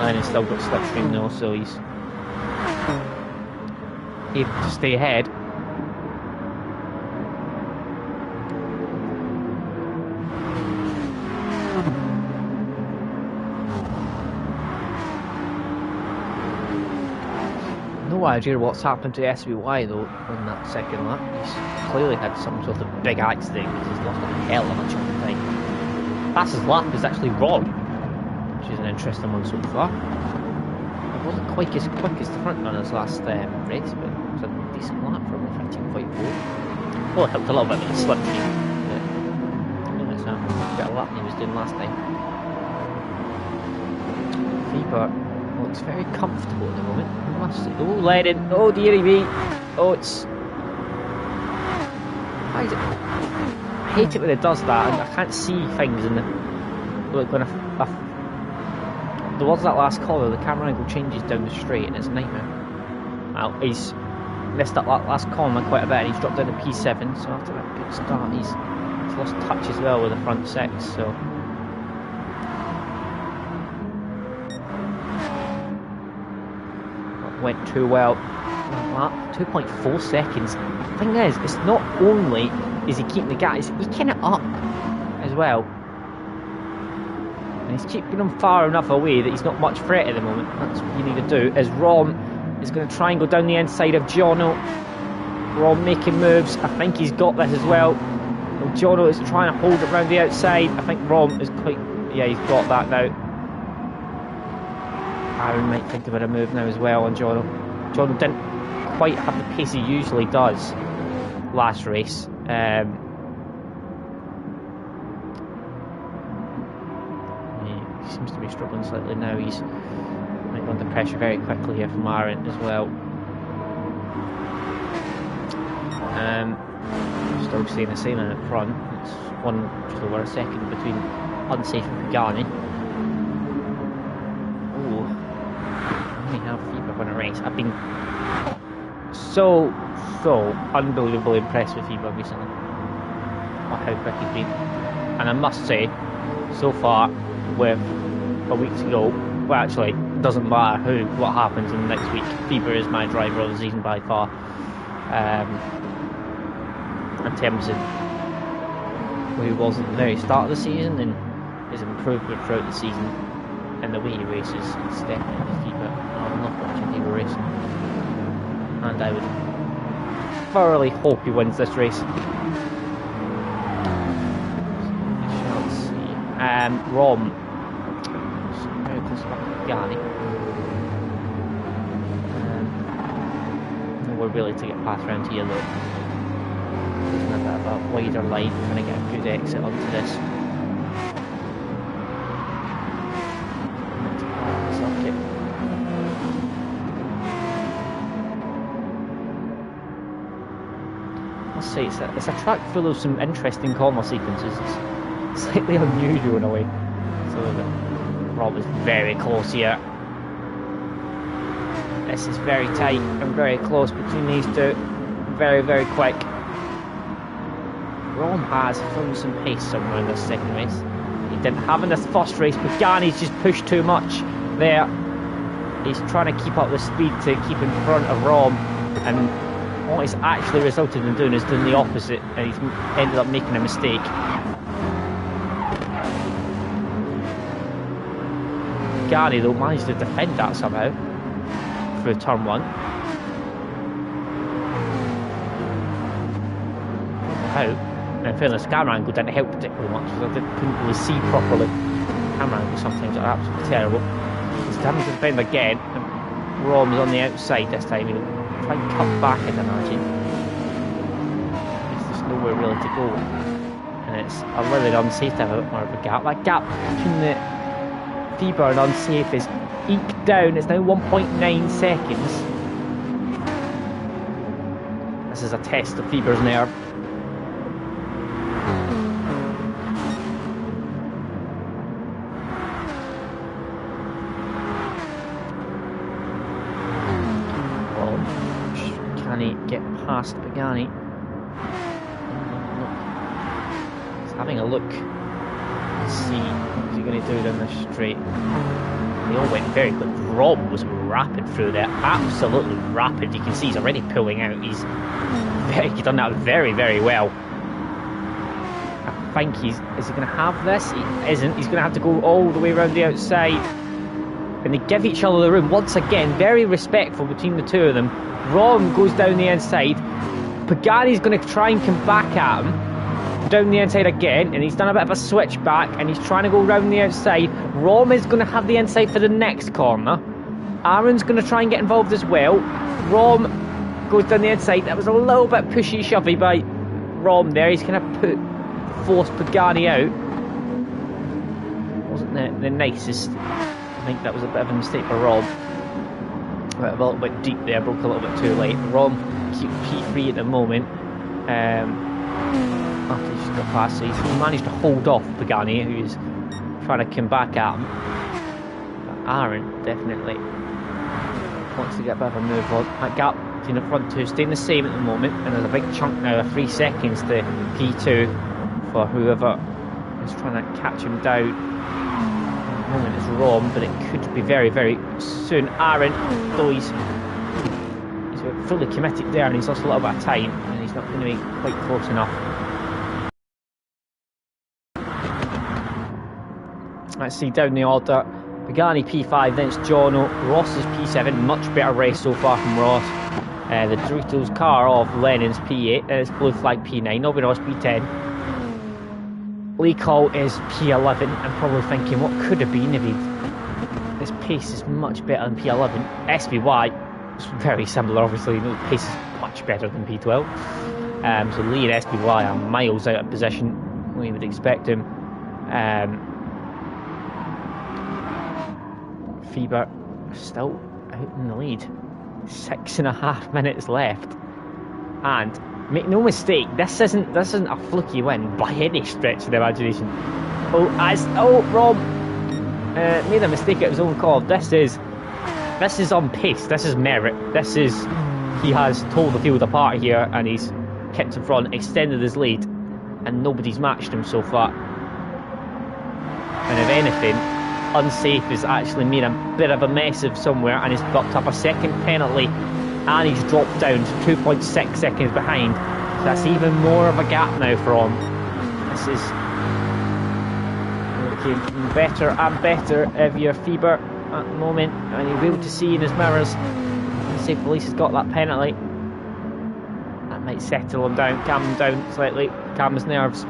Lennon's still got slipstream though, so he's able to stay ahead. No no idea what's happened to SBY though in that second lap. He's clearly had some sort of big accident because he's lost a hell of a chunk of time. Fastest lap is actually Ron, which is an interesting one so far. It wasn't quite as quick as the front runners last race, but it was a decent lap for 1:15.4. Well, it helped a little bit with the slipstream. Notice that a bit of lap he was doing last time. Fever looks very comfortable at the moment. I must say. Oh, Lennon. Oh, dearie me. Oh, it's. Why is it? I hate it when it does that, and I can't see things in the. Like when towards that last corner, the camera angle changes down the straight, and it's a nightmare. Well, he's messed up that last corner quite a bit, and he's dropped down to P7, so after that good start, he's lost touch as well with the front six, so. Went too well. 2.4 seconds. The thing is, it's not only is he keeping the gap, he's keeping it up as well. And he's keeping him far enough away that he's not much threat at the moment. That's what you need to do. As Rom is going to try and go down the inside of Jono. Rom making moves. I think he's got this as well. And Jono is trying to hold it around the outside. I think Rom is quite. Yeah, he's got that now. Aaron might think about a move now as well on Jono. Jono didn't quite have the pace he usually does last race. He seems to be struggling slightly now. He's under pressure very quickly here from Aaron as well. Still staying the same in the front. It's just over a second between Unsafe and Pagani. Have Fever win a race. I've been so unbelievably impressed with Fever recently. How quick he's been. And I must say, so far, with a week to go, well actually, it doesn't matter what happens in the next week. Fever is my driver of the season by far. In terms of where he was at the very start of the season and his improvement throughout the season and the way he races, it's definitely Fever. I love watching Fever racing, and I would thoroughly hope he wins this race. Let's see. Rom. Very close to Pagani. We're really to get past around here though. Using a bit of a wider line, trying to get a good exit onto this. It's a track full of some interesting corner sequences. It's slightly unusual in a way. So Rob is very close here. This is very tight and very close between these two. Very, very quick. Rom has found some pace somewhere in this second race. He didn't have in this first race, but Gani's just pushed too much there. He's trying to keep up the speed to keep in front of Rom, and what he's actually resulted in doing is doing the opposite, and he's ended up making a mistake. Gani though managed to defend that somehow through turn one. How? In fairness, camera angle didn't help particularly much because I couldn't really see properly. Camera angle sometimes are absolutely terrible. He's having to defend again, and Rom's on the outside this time. He'll try and cut back, I'd imagine. There's just nowhere really to go, and it's a little unsafe to have a bit more of a gap. That gap between the Fever and Unsafe is eked down. It's now 1.9 seconds. This is a test of Fever's nerve. Get past Pagani. He's having a look. Let's see what's he going to do down the straight. They all went very quick. Rob was rapid through there, absolutely rapid. You can see he's already pulling out. He's done that very, very well. I think is he going to have this? He isn't. He's going to have to go all the way around the outside. and they give each other the room. Once again, very respectful between the two of them. Rom goes down the inside. Pagani's going to try and come back at him. Down the inside again, and he's done a bit of a switch back, and he's trying to go round the outside. Rom is going to have the inside for the next corner. Aaron's going to try and get involved as well. Rom goes down the inside. That was a little bit pushy shovey by Rom there. He's going to force Pagani out. Wasn't the nicest. I think that was a bit of a mistake for Rom. A little bit deep there, broke a little bit too late. Rom keeps P3 at the moment. After he's got past, he's managed to hold off Pagani, who's trying to come back at him. But Aaron definitely wants to get a bit of a move on. That gap between the front two staying the same at the moment, and there's a big chunk now of 3 seconds to P2 for whoever is trying to catch him down. At the moment it's Rom, but it could be very, very soon. Aaron, though he's fully committed there, and he's lost a little bit of time, and he's not going to be quite close enough. Let's see down the order. Pagani P5, then it's Jono. Ross is P7, much better race so far from Ross. The Doritos car of Lennon's P8, then it's Blue Flag P9, Nobby Ross P10. Lee Cole is P11. I'm probably thinking what could have been if his pace is much better than P11. SBY is very similar, obviously. The pace is much better than P12. So Lee and SBY are miles out of position. We would expect him. Feber still out in the lead. 6.5 minutes left, and make no mistake, this isn't a fluky win by any stretch of the imagination. Rob made a mistake at his own call. This is on pace. This is merit. He has told the field apart here, and he's kept in front, extended his lead, and nobody's matched him so far. And if anything, Unsafe has actually made a bit of a mess of somewhere, and he's got up a second penalty, and he's dropped down to 2.6 seconds behind. So that's even more of a gap now for him. This is looking better and better if you're Feber at the moment, and you'll be able to see in his mirrors. Safe Police has got that penalty. That might settle him down, calm him down slightly, calm his nerves.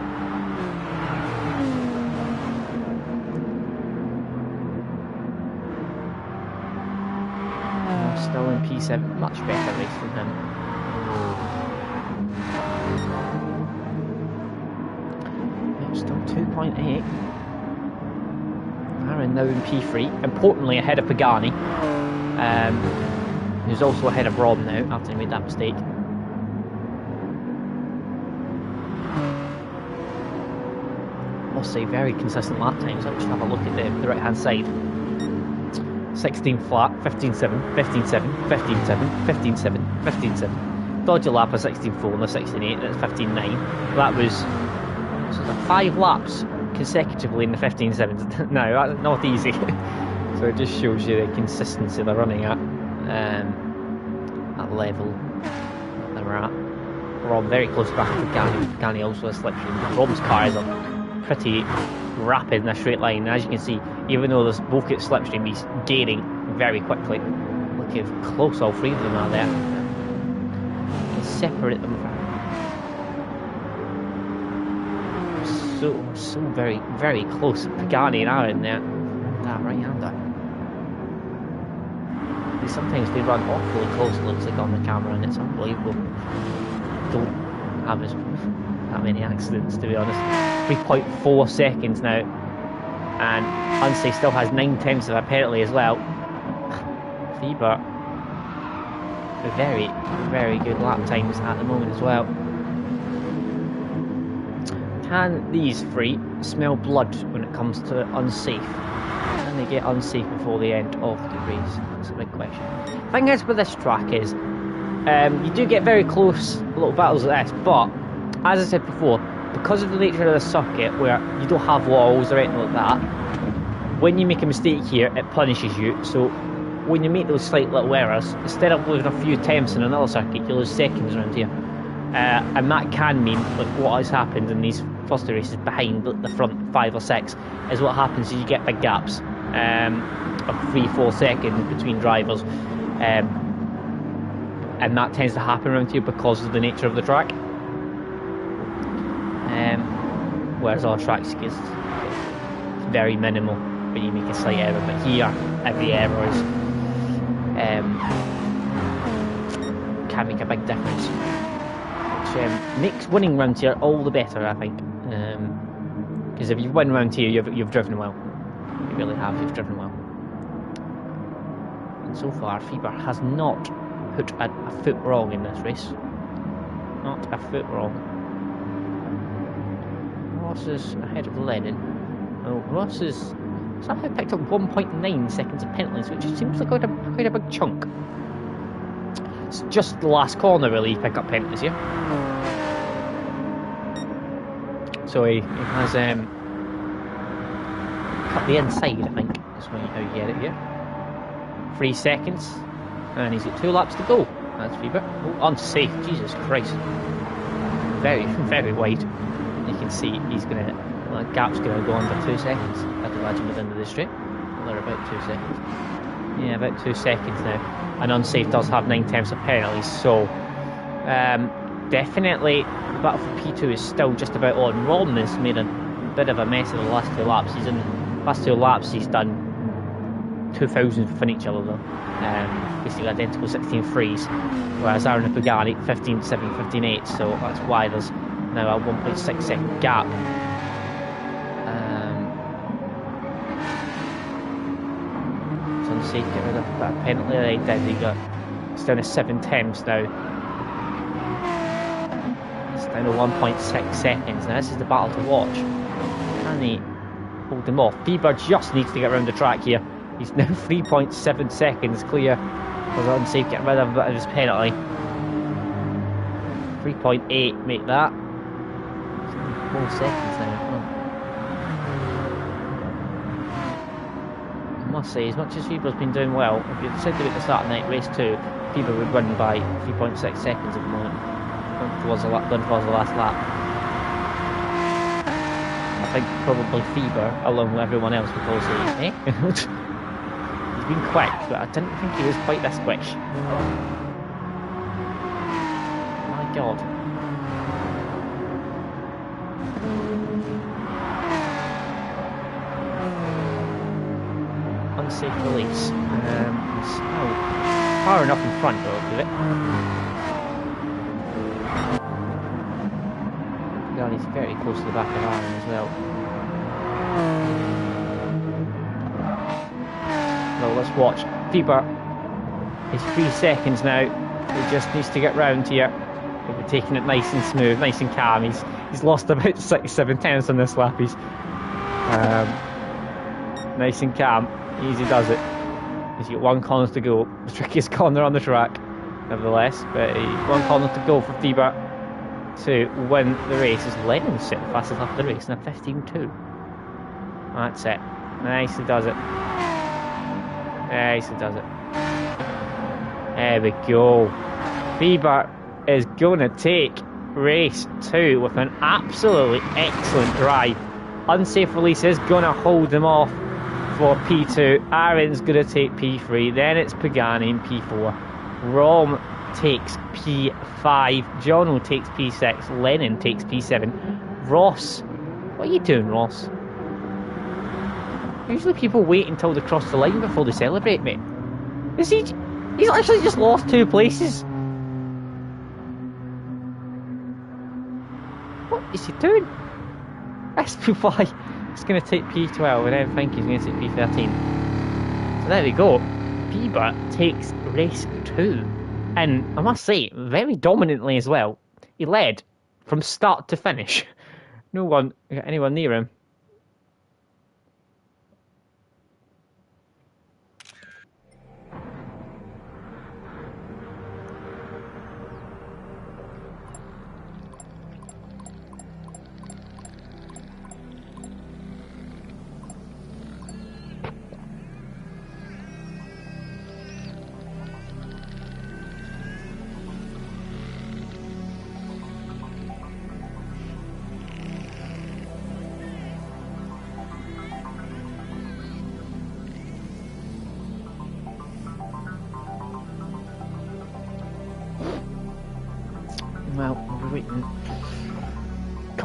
Still in P7, much better race than him. Still 2.8. Aaron now in P3, importantly ahead of Pagani, who's also ahead of Rob now after he made that mistake. I must say, very consistent lap times. Let's have a look at the right hand side. 16 flat, 15.7, 15.7, 15.7, 15.7, 15.7. Dodgy lap of 16.4 and a 16.8, that's 15.9. That was 5 laps consecutively in the 15.7s. No, that's not easy. So it just shows you the consistency they're running at level that we're at. Rob very close back to Pagani also a slipstream. Rob's car is a pretty rapid in a straight line. As you can see, even though there's both at slipstream, he's gaining very quickly. Look how close all 3 of them are there. You can separate them. So very, very close. Pagani and Aaron there. That right-hander. Sometimes they run awfully close, it looks like, on the camera, and it's unbelievable. Don't have that many accidents, to be honest. 3.4 seconds now, and Unsafe still has 9/10 of a penalty as well. Feber, very, very good lap times at the moment as well. Can these 3 smell blood when it comes to Unsafe? Can they get Unsafe before the end of the race? That's a big question. The thing is with this track is, you do get very close little battles like this, but as I said before, because of the nature of the circuit where you don't have walls or anything like that, when you make a mistake here, it punishes you. So when you make those slight little errors, instead of losing a few tenths in another circuit, you lose seconds around here. And that can mean, like what has happened in these first 2 races behind the front 5 or 6, is what happens is you get big gaps. of 3-4 seconds between drivers, and that tends to happen around here because of the nature of the track. Whereas other tracks, it's very minimal when you make a slight error, but here every error is can make a big difference, which makes winning round here all the better, I think. Because if you win round here, you've driven well. You really have. You've driven well. And so far, Fever has not put a foot wrong in this race. Not a foot wrong. Ross is ahead of Lennon. Oh, Ross is somehow picked up 1.9 seconds of penalties, which seems like quite a big chunk. It's just the last corner really you pick up penalties here. So he has cut the inside, I think. That's how you get it here. 3 seconds, and he's got 2 laps to go. That's Fever. Oh, unsafe. Jesus Christ. Very, very wide. You can see he's gonna. Well, the gap's gonna go under 2 seconds. I'd imagine within the straight. They're about 2 seconds. Yeah, about 2 seconds now. And unsafe does have 9 times of penalties, so definitely the battle for P2 is still just about on. Rom has made a bit of a mess of the last 2 laps. Last 2 laps he's done 2,000 from each other though. Basically identical 16.3s, whereas Aaron and Pagani 15.7, 15.8, so that's why there's now a 1.6 second gap. It's unsafe, get rid of that penalty they did. It's down to 7 temps now. It's down to 1.6 seconds. Now this is the battle to watch. Can he hold them off? Fever just needs to get around the track here. He's now 3.7 seconds clear. Was unsafe, get rid of a bit of his penalty. 3.8, make that. 4 seconds now. I must say, as much as Fever's been doing well, if you'd said to me at the start of night, race 2, Fever would win by 3.6 seconds at the moment. Going towards the last lap. I think probably Fever, along with everyone else, would all say, He's been quick, but I didn't think he was quite this quick. My God. Unsafe release. Far enough in front, though, of it. God, he's very close to the back of Aaron as well. Well, let's watch. Fever is 3 seconds now. He just needs to get round here. He'll be taking it nice and smooth, nice and calm. He's lost about 6-7 times on this lap. He's nice and calm. Easy does it. He's got 1 corner to go. The trickiest corner on the track, nevertheless. But 1 corner to go for Fever to win the race. As Lennon set the fastest lap of the race in a 15.2. That's it. Nicely does it. Nicely does it. There we go. Fever is going to take race 2 with an absolutely excellent drive. Unsafe release is going to hold them off for P2. Aaron's going to take P3. Then it's Pagani in P4. Rom takes P5. Jono takes P6. Lennon takes P7. Ross. What are you doing, Ross? Usually people wait until they cross the line before they celebrate, mate. Is he? He's actually just lost 2 places. What is he doing? That's P5. He's going to take P12 and then think he's going to take P13. So there we go. Fever takes race 2. And I must say, very dominantly as well. He led from start to finish. No one got anyone near him.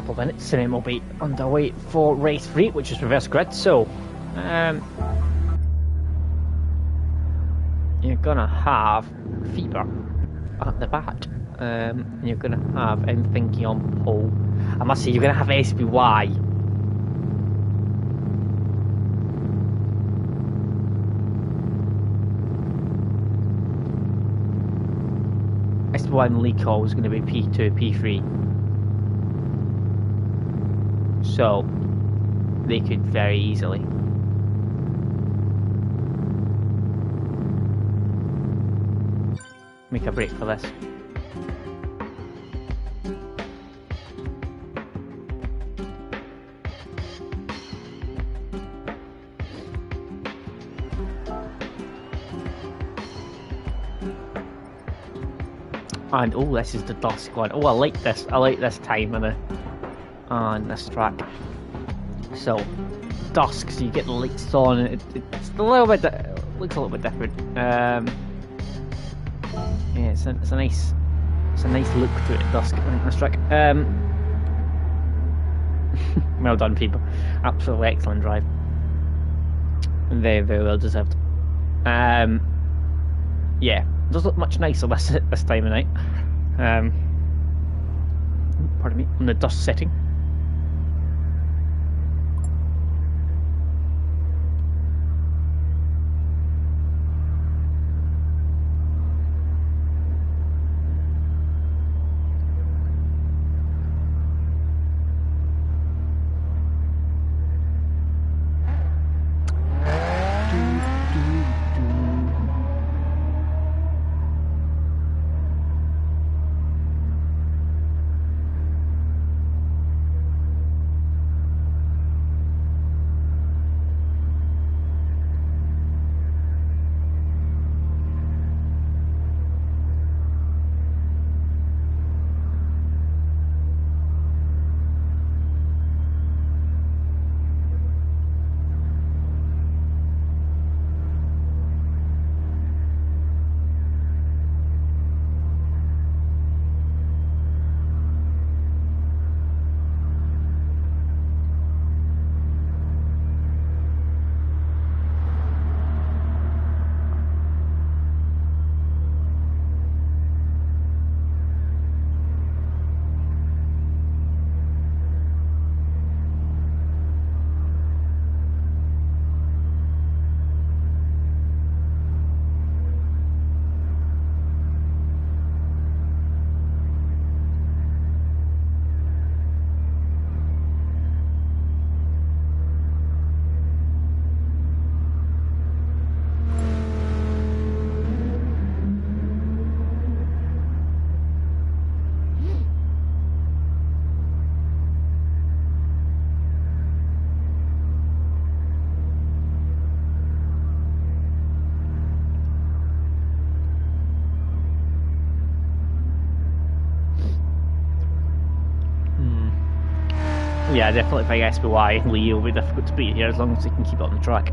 couple of minutes and then we'll be underway for race 3, which is reverse grid. So you're gonna have Fever at the bat. You're gonna have Thinky on pole. I must say, you're gonna have SBY. SBY and Lee Cole is going to be P2, P3. So they could very easily make a break for this. And oh, this is the dusk one. Oh, I like this. I like this time on this track. So dusk, so you get the lights on. It's a little bit. Looks a little bit different. Yeah, it's a nice look to it at dusk on this track. Well done, people. Absolutely excellent drive. Very, very well deserved. Yeah. Does look much nicer this time of night. Pardon me, on the dust setting. Yeah, definitely think SBY and Lee will be difficult to beat here as long as they can keep it on the track.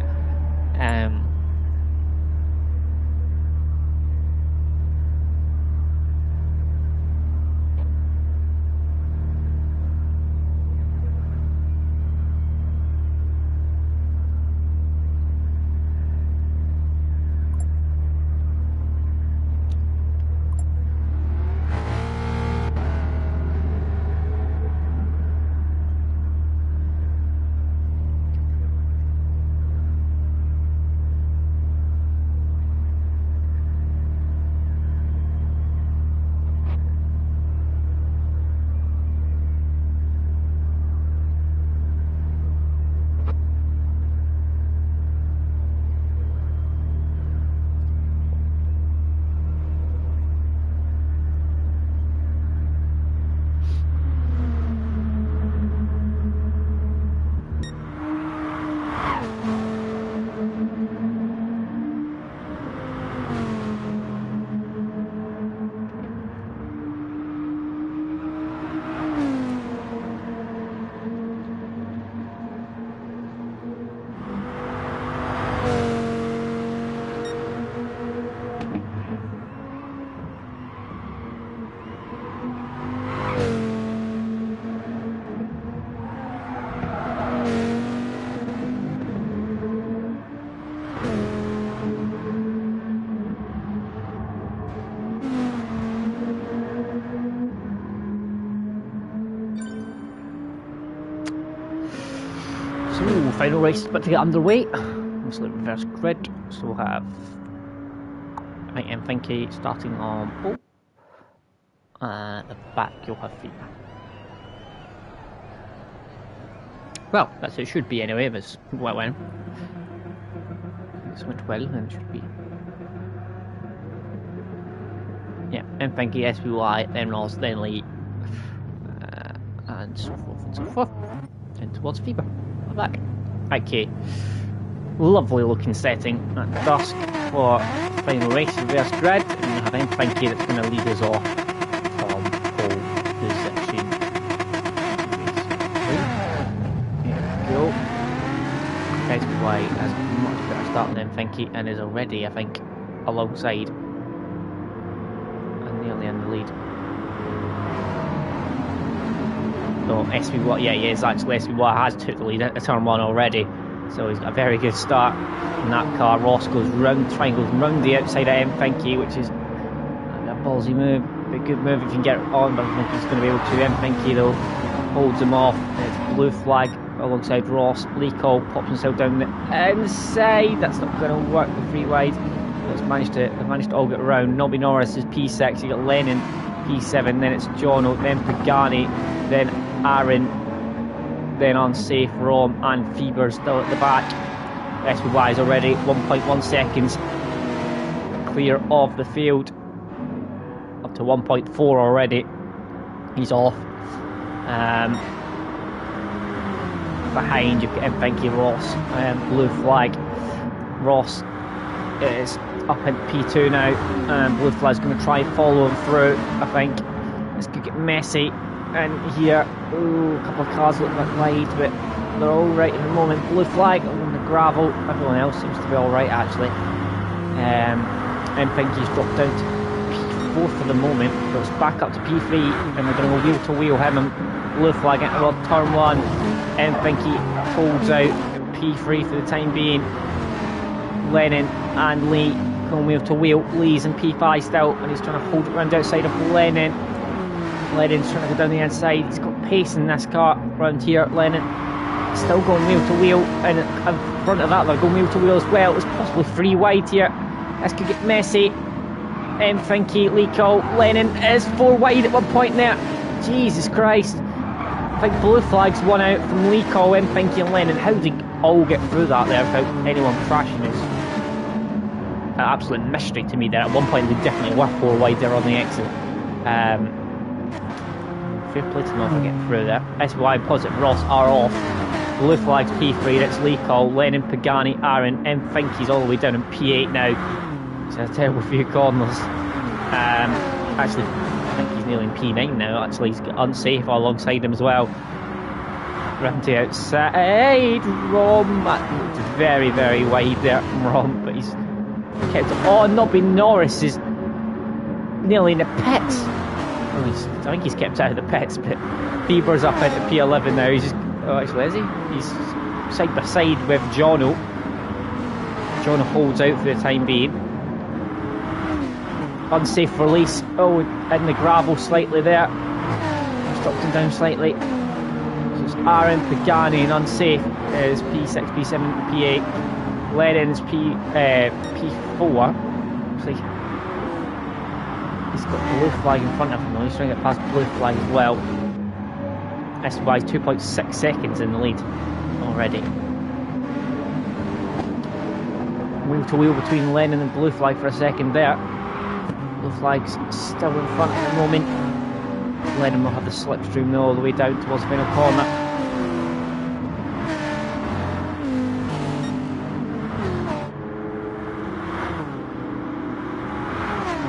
So, final race is about to get underway. Mostly reverse grid, so we'll have M starting on pole. At the back you'll have FIBA. Well, that's it should be anyway, but well when. It's went well, and it should be. Yeah, M SPY, then Ross, then Lee, and so forth and so forth. And towards FIBA. Back. Okay. Lovely looking setting at dusk for final race reverse grid, and we have M that's going to lead us off from pole position. Here we go. SPY has a much better start than M and is already, I think, alongside and nearly in the lead. So SPY, yeah, he is actually. SPY has took the lead at turn 1 already, so he's got a very good start in that car. Ross goes round, triangles round the outside of M which is a ballsy move, a good move if you can get it on, but I don't think he's going to be able to. M though holds him off. It's blue flag alongside Ross. Lico pops himself down the inside. That's not going to work the free wide. They've managed to all get around. Nobby Norris is P6. You got Lennon P7. Then it's Jono. Then Pagani. Then Aaron. Then Unsafe, Rom and FIBA still at the back. SPY is already 1.1 seconds clear of the field. Up to 1.4 already. He's off. Behind you've got M Ross, blue flag. Ross is up in P2 now. Blue flag's going to try and follow him through. I think this could get messy. And here, ooh, a couple of cars look a bit wide, but they're all right at the moment. Blue flag on the gravel. Everyone else seems to be all right actually. He's dropped down to P4 for the moment, but it's back up to P3, and we're going to go wheel to wheel him and blue flag into turn 1. He holds out P3 for the time being. Lennon and Lee going wheel to wheel. Lee's in P5 still, and he's trying to hold it round outside of Lennon. Lennon's trying to go down the inside. He's got pace in this car round here. Lennon still going wheel to wheel, and in front of that they're going wheel to wheel as well. It's possibly 3 wide here. This could get messy. Lico, Lennon is 4 wide at one point there. Jesus Christ. I think blue flag's one out from Lico, and Lennon. How did they all get through that there without anyone crashing? Is an absolute mystery to me there. At one point they definitely were 4 wide there on the exit. Fair play to them if I get through there. SY positive Ross are off. Blue flag's P3, that's Lico, Lennon, Pagani, Aaron, He's all the way down in P8 now. It's a terrible few corners. Actually, I think he's nearly in P9 now. Actually, he's got Unsafe alongside him as well. Round to outside. Rom, that looked very, very wide there from Rom, but he's kept it. Oh, Nobby Norris is nearly in the pits. Well, I think he's kept out of the pits, but Bieber's up into P11 now. He's just, oh, actually, is he? He's side by side with Jono. Jono holds out for the time being. Unsafe release. Oh, in the gravel slightly there. Just dropped him down slightly. So it's Aaron, Pagani, and Unsafe is P6, P7, P8. Lennon's P4. Looks like he's got blue flag in front of him though. He's trying to get past blue flag as well. SY's 2.6 seconds in the lead already. Wheel to wheel between Lennon and blue flag for a second there. Blue flag's still in front at the moment. Lennon will have the slipstream all the way down towards the final corner.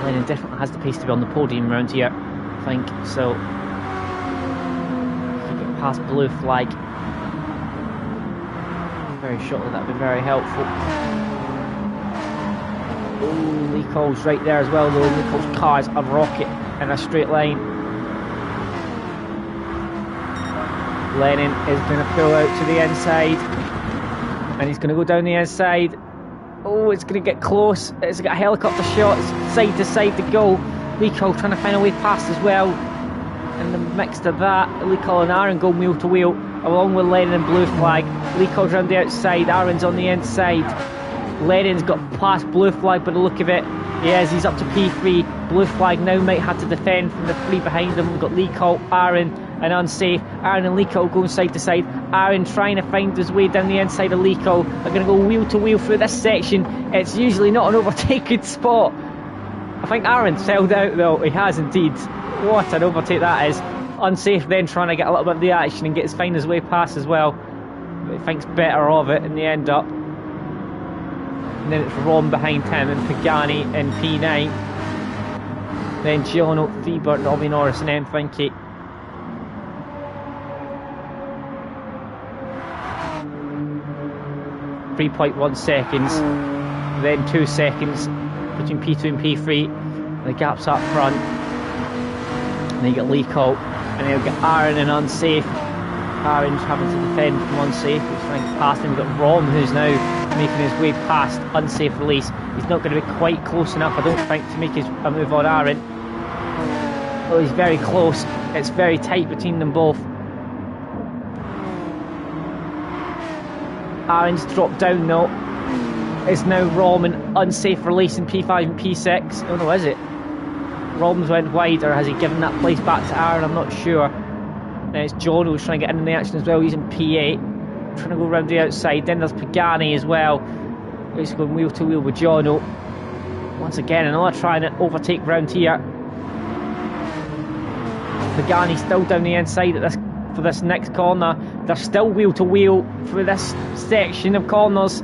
Lennon definitely has the pace to be on the podium around here, I think, so if you get past blue flag very shortly, that would be very helpful. Oh, Lico's right there as well though. Lico's car's a rocket in a straight line. Lennon is going to pull out to the inside, and he's going to go down the inside. Oh, it's going to get close. It's got a helicopter shot. It's side to side to go. Lico trying to find a way past as well. In the mix to that, Lico and Aaron go wheel to wheel. along with Lennon and Blue Flag. Leaco's round the outside, Aaron's on the inside. Lennon's got past Blue Flag by the look of it. He's up to P3. Blue Flag now might have to defend from the three behind him. We've got Leaco, Aaron, and Unsafe. Aaron and Leaco going side to side. Aaron trying to find his way down the inside of Leaco. They're going to go wheel to wheel through this section. It's usually not an overtaken spot. I think Aaron's held out though. He has indeed. What an overtake that is. Unsafe then trying to get a little bit of the action and find his way past as well. But he thinks better of it in the end up. And then it's Ron behind him and Pagani in P9. Then Giano, Freebird, Robbie Norris and M20. .1 seconds. Then 2 seconds between P2 and P3. And the gap's up front. And then you get Leaco. And then you get Aaron and Unsafe. Aaron's having to defend from Unsafe, who's trying to pass him. We've got Rom, who's now making his way past Unsafe release. He's not going to be quite close enough, I don't think, to make a move on Aaron. Oh, he's very close. It's very tight between them both. Aaron's dropped down though. It's now Rom and Unsafe release in P5 and P6. Oh no, is it? Rom's went wide, or has he given that place back to Aaron? I'm not sure. Then it's John who's trying to get in the action as well, using P8. Trying to go around the outside. Then there's Pagani as well. He's going wheel to wheel with Jono. Once again, another trying to overtake round here. Pagani still down the inside for this next corner. They're still wheel to wheel for this section of corners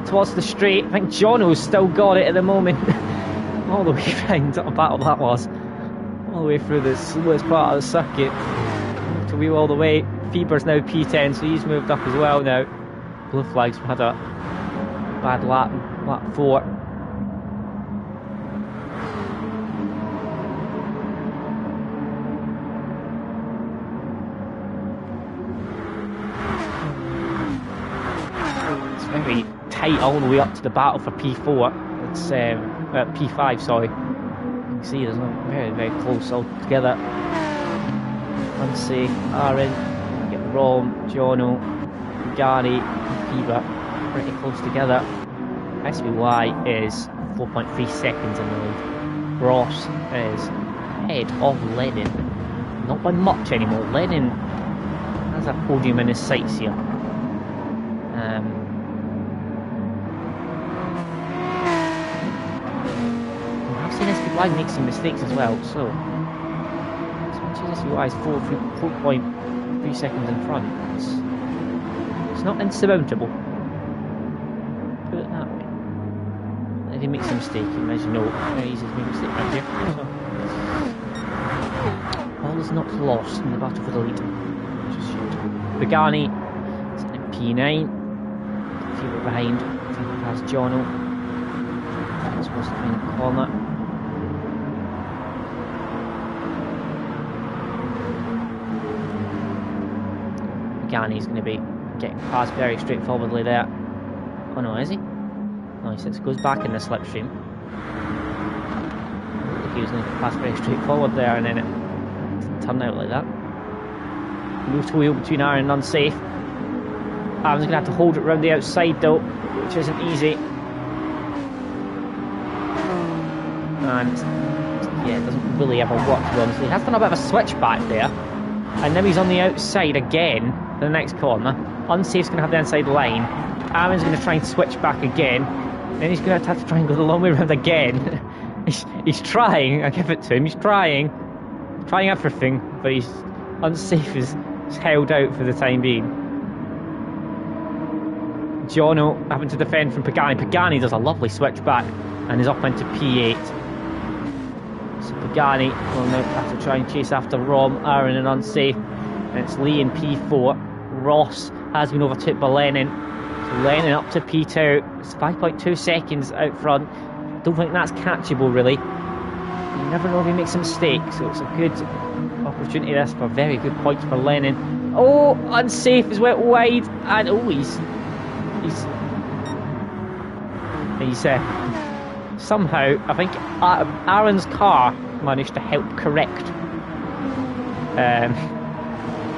towards the straight. I think Jono's still got it at the moment. All the way round. What a battle that was. All the way through the slowest part of the circuit. To wheel all the way. Feber's now P10, so he's moved up as well now. Blue Flag's had a bad lap 4. It's very tight all the way up to the battle for P4. It's P5, sorry. You can see there's not very, very close all together. Unsafe, Aaron, get Rom, Jono, Gary, Fever, pretty close together. SBY is 4.3 seconds in the lead. Ross is ahead of Lennon. Not by much anymore. Lennon has a podium in his sights here. I've seen SBY make some mistakes as well, so as much as SBY is 4.3 seconds in front, it's not insurmountable. Put it that way. If he makes a mistake, as you know, very easy to make a mistake around here. So, all is not lost in the battle for the lead. Just shoot. Pagani is in P9. Fever behind. Fever past Jono. That's supposed to be in the corner. Pagani's going to be getting past very straightforwardly there. Oh no, is he? No, he goes back in the slipstream. He was going to pass very straightforward there, and then it didn't turn out like that. Move to wheel between Aaron and Unsafe. Aaron's going to have to hold it around the outside though, which isn't easy. And yeah, it doesn't really ever work, to be honest. He has done a bit of a switch back there, and now he's on the outside again for the next corner. Unsafe's going to have the inside line. Aaron's going to try and switch back again. Then he's going to have to try and go the long way around again. he's trying, I give it to him, he's trying everything, but he's Unsafe is held out for the time being. Jono having to defend from Pagani. Pagani does a lovely switch back and is up into P8. So Pagani will now have to try and chase after Rom, Aaron and Unsafe. And it's Lee in P4. Ross has been overtook by Lennon. So Lennon up to P2. It's 5.2 seconds out front. Don't think that's catchable really. You never know if he makes a mistake, so it's a good opportunity this for very good points for Lennon. Oh, Unsafe has went wide, and oh, he's somehow, I think Aaron's car managed to help correct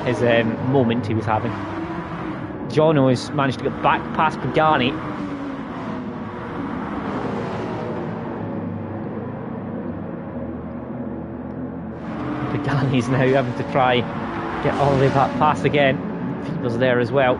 his moment he was having. Jono has managed to get back past Pagani. Pagani's now having to try get all the way back past again. People's there as well.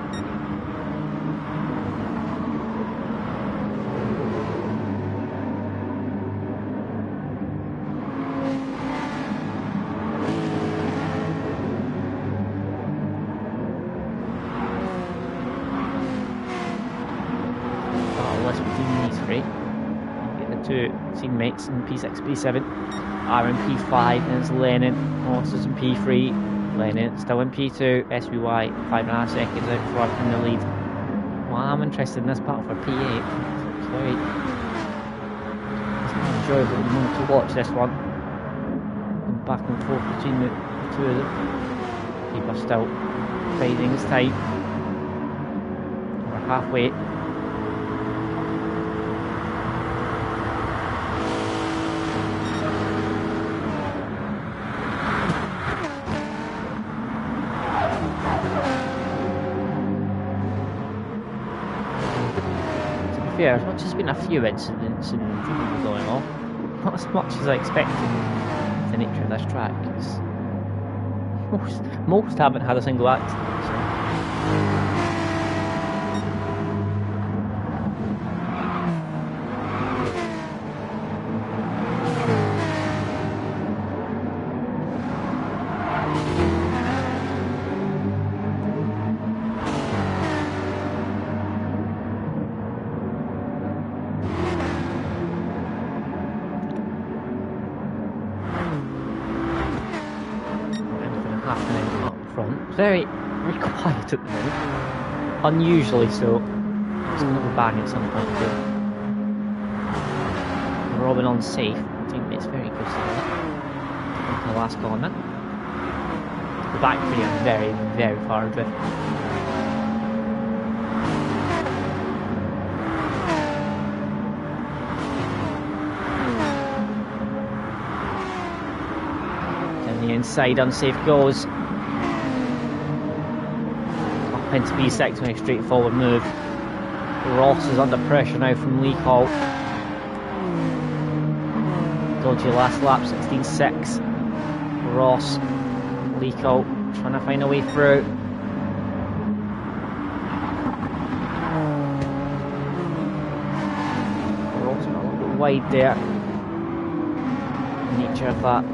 Teammates in P6, P7, are in P5, and it's Lennon, Horses in P3, Lennon still in P2, SBY 5.5 seconds out front in the lead. Well, I'm interested in this battle for P8. It's very enjoyable moment to watch this one. Going back and forth between the two of them. People are still fading his time. We're halfway. Yeah, as much as there's been a few incidents and things going on, not as much as I expected with the nature of this track. Most haven't had a single accident. So. Very quiet at the moment. Unusually so. It's going to be bang at some point too. Robin on safe. Teammates very close to that. The last corner. The back three are very, very far adrift. Down the inside, unsafe goes. Into B6, very straightforward move. Ross is under pressure now from Lee Cole. Dodgy last lap, 16.6. Ross, Lee Cole trying to find a way through. Ross got a little bit wide there. The nature of that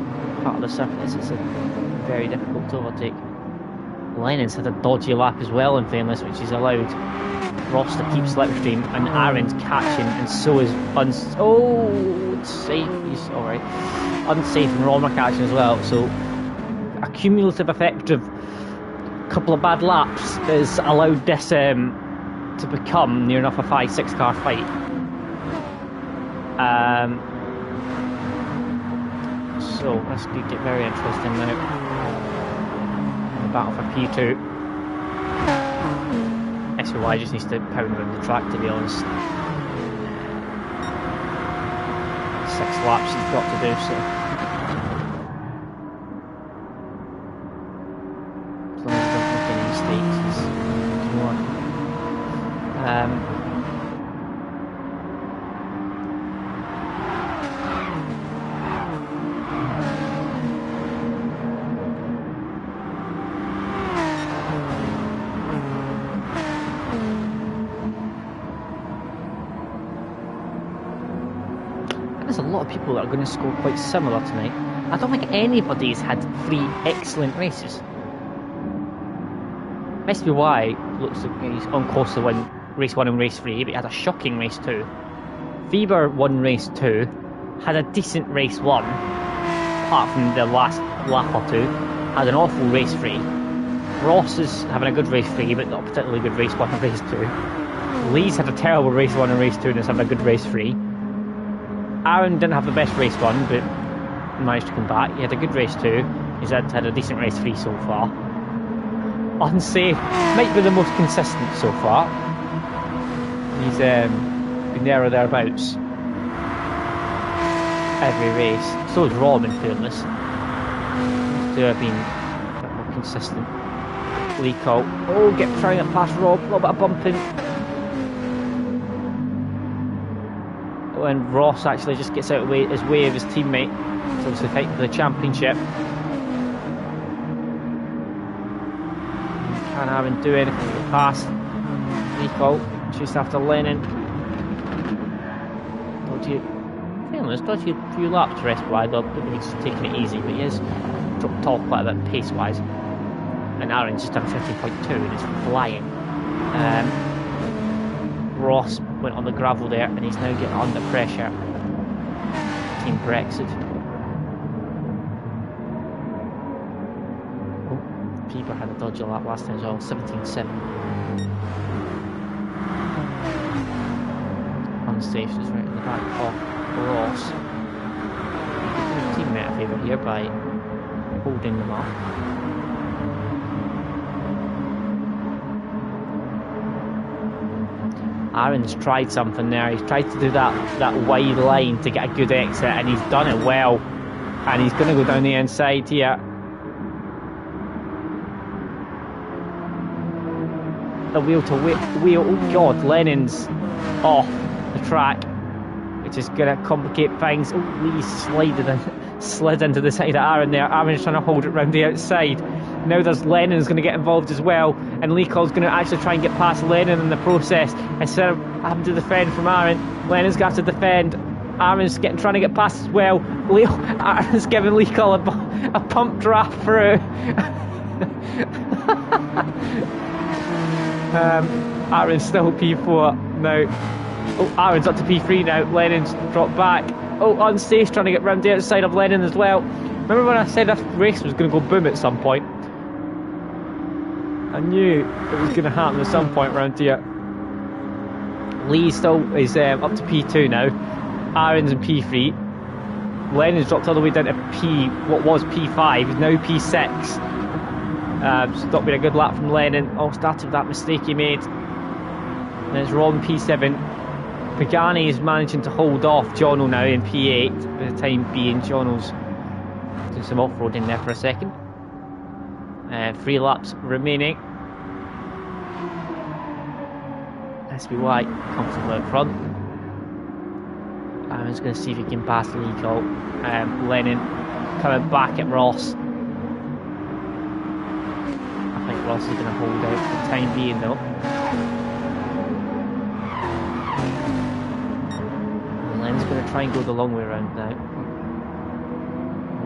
part of the surface is very difficult to overtake. Lennon's had a dodgy lap as well, in fairness, which has allowed Ross to keep slipstream, and Aaron's catching, and so is unsafe. He's alright. Unsafe and Romer catching as well. So a cumulative effect of a couple of bad laps has allowed this to become near enough a 5-6 car fight. So this could get very interesting now. Battle for P2. SUI just needs to pound around the track, to be honest. 6 laps he's got to do, so as long as he doesn't make any mistakes, he's more. There's a lot of people that are going to score quite similar tonight. I don't think anybody's had 3 excellent races. SBY looks like he's on course to win race 1 and race 3, but he had a shocking race 2. Feber won race 2, had a decent race 1, apart from the last lap or 2, had an awful race 3. Ross is having a good race 3, but not particularly good race 1 and race 2. Lee's had a terrible race 1 and race 2, and is having a good race 3. Aaron didn't have the best race 1, but managed to come back. He had a good race 2. He's had a decent race 3 so far. Unsafe might be the most consistent so far. He's been there or thereabouts every race. So is Rob, in fairness. These two have been a bit more consistent. Lico. Oh, trying to get past Rob. A little bit of bumping. When Ross actually just gets out of his way of his teammate. He's obviously fighting for the championship. Can Aaron do anything to get past Lico? Just after Lennon. Dodgy a few laps rest wide, though he's just taking it easy, but he is dropped off quite a bit pace wise. And Aaron's just done 50.2 and is flying. Ross went on the gravel there and he's now getting under pressure. Team Brexit. Oh, Pieper had a dodgy lap last time as well, 17.7. Unsafe is right in the back of Ross. His teammate a favour here by holding them up. Aaron's tried something there. He's tried to do that wide line to get a good exit, and he's done it well. And he's going to go down the inside here. The wheel to wheel. Oh God, Lennon's off the track, which is going to complicate things. Oh, Lee slid into the side of Aaron there. Aaron's trying to hold it round the outside. Now there's Lennon's going to get involved as well, and Lico's going to actually try and get past Lennon in the process instead of having to defend from Aaron. Lennon's got to defend. Aaron's trying to get past as well. Aaron's giving Lico a pump draft through. Aaron's still P4 now. Oh, Aaron's up to P3 now. Lennon's dropped back. Oh, unsafe, trying to get round the outside of Lennon as well. Remember when I said this race was going to go boom at some point? I knew it was going to happen at some point around here. Lee still is up to P2 now. Aaron's in P3. Lennon's dropped all the way down to what was P5, is now P6. Not been a good lap from Lennon. Oh, started with that mistake he made. And it's Ron P7. Pagani is managing to hold off Jono now in P8 for the time being. Jono's doing some off-roading there for a second. 3 laps remaining. SBY comfortable out front. Aaron's going to see if he can pass Lico. Lennon coming back at Ross. I think Ross is going to hold out for the time being though. Lennon's going to try and go the long way around now.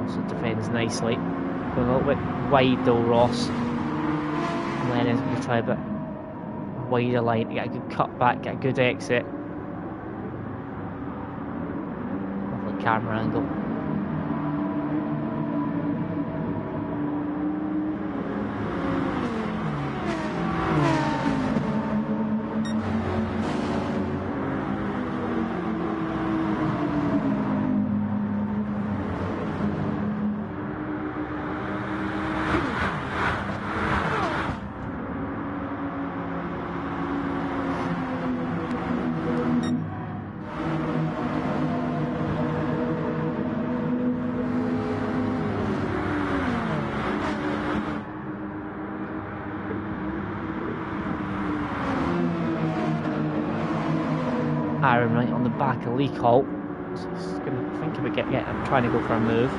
Also defends nicely. Going a little bit wide though, Ross. Lennon's going to try a bit wider line to get a good cut back, get a good exit. Lovely camera angle. Aaron right on the back of Lico. So he's going to think about trying to go for a move.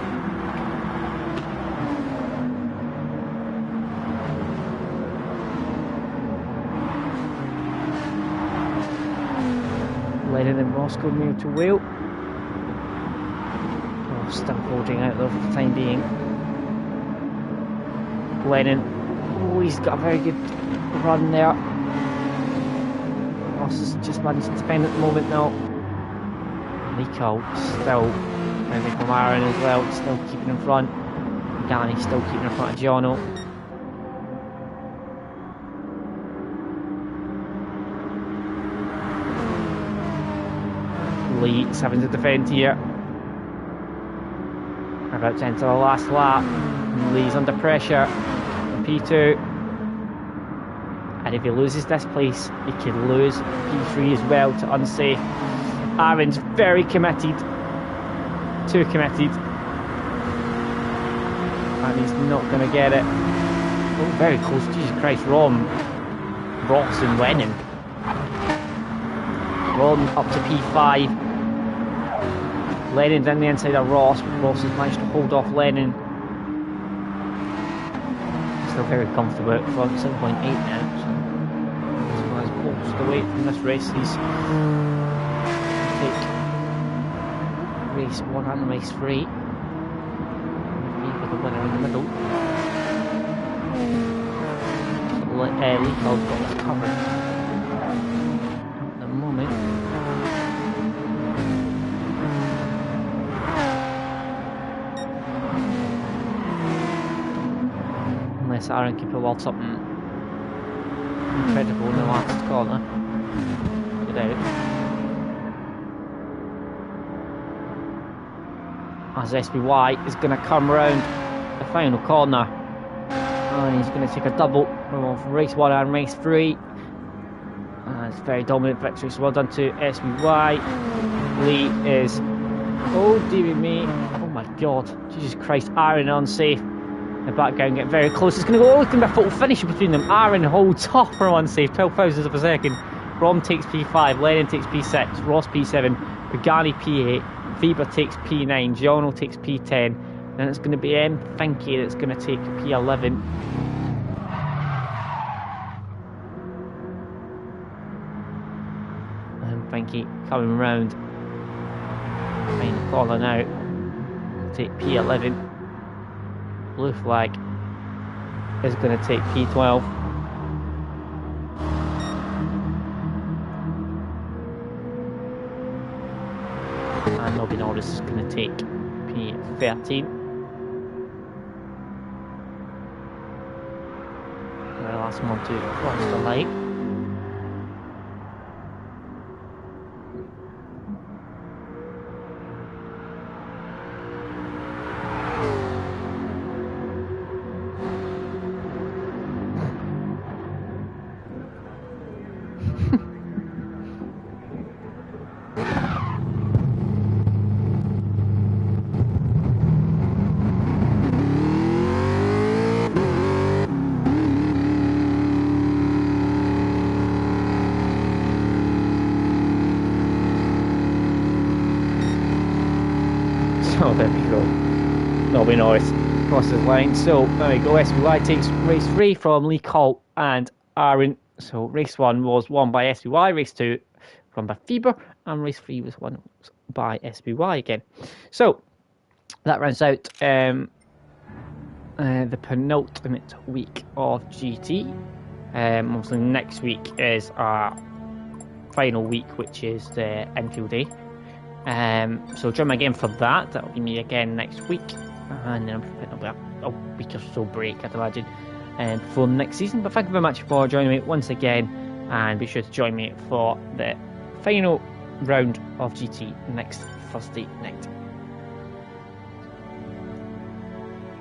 Lennon and Ross going wheel to wheel. Oh, still holding out though for the time being. Lennon, oh, he's got a very good run there. Ross is just managed to spend at the moment now. Lico still moving from Aaron as well, still keeping in front. Gani still keeping in front of Jono. Lee is having to defend here. About to enter the last lap. Lee's under pressure. P2. And if he loses this place, he could lose P3 as well to unsafe. Aaron's very committed. Too committed. And he's not going to get it. Oh, very close. Jesus Christ, Rom, Ross and Lennon. Rom up to P5. Lennon's in the inside of Ross, but Ross has managed to hold off Lennon. Still very comfortable at front, 7.8 now. So he's bolted away from this race. He's take race 1 and race 3. With the winner in the middle. Leaco's got this covered at the moment. Unless Aaron can pull off something incredible in the last corner. Get out. As SBY is going to come round the final corner. And he's going to take a double from race 1 and race 3. It's a very dominant victory, so well done to SBY. Lee is... Oh dear me. Oh my god. Jesus Christ. Aaron unsafe. In the background get very close. It's going to go... Oh, it's going to be a full finish between them. Aaron holds off for unsafe. 12 thousandths of a second. Rom takes P5. Lennon takes P6. Ross P7. Pagani P8. Weber takes P9. Giorno takes P10. And it's going to be Finky that's going to take P11. And Finky coming round. Final corner now. Take P11. Blue flag is going to take P12. And Nobby Norris is going to take P13. The last one to cross the line. Oh, there we go. Nobby Norris crosses the line. So there we go. SBY takes race 3 from Lee Colt and Aaron. So race 1 was won by SBY, race 2 won by Weber, and race 3 was won by SBY again. So that rounds out the penultimate week of GT. Obviously next week is our final week, which is the Enfield Day. So join me again for that. That'll be me again next week, and then it'll be a week or so break, I'd imagine, for next season. But thank you very much for joining me once again, and be sure to join me for the final round of GT next Thursday night.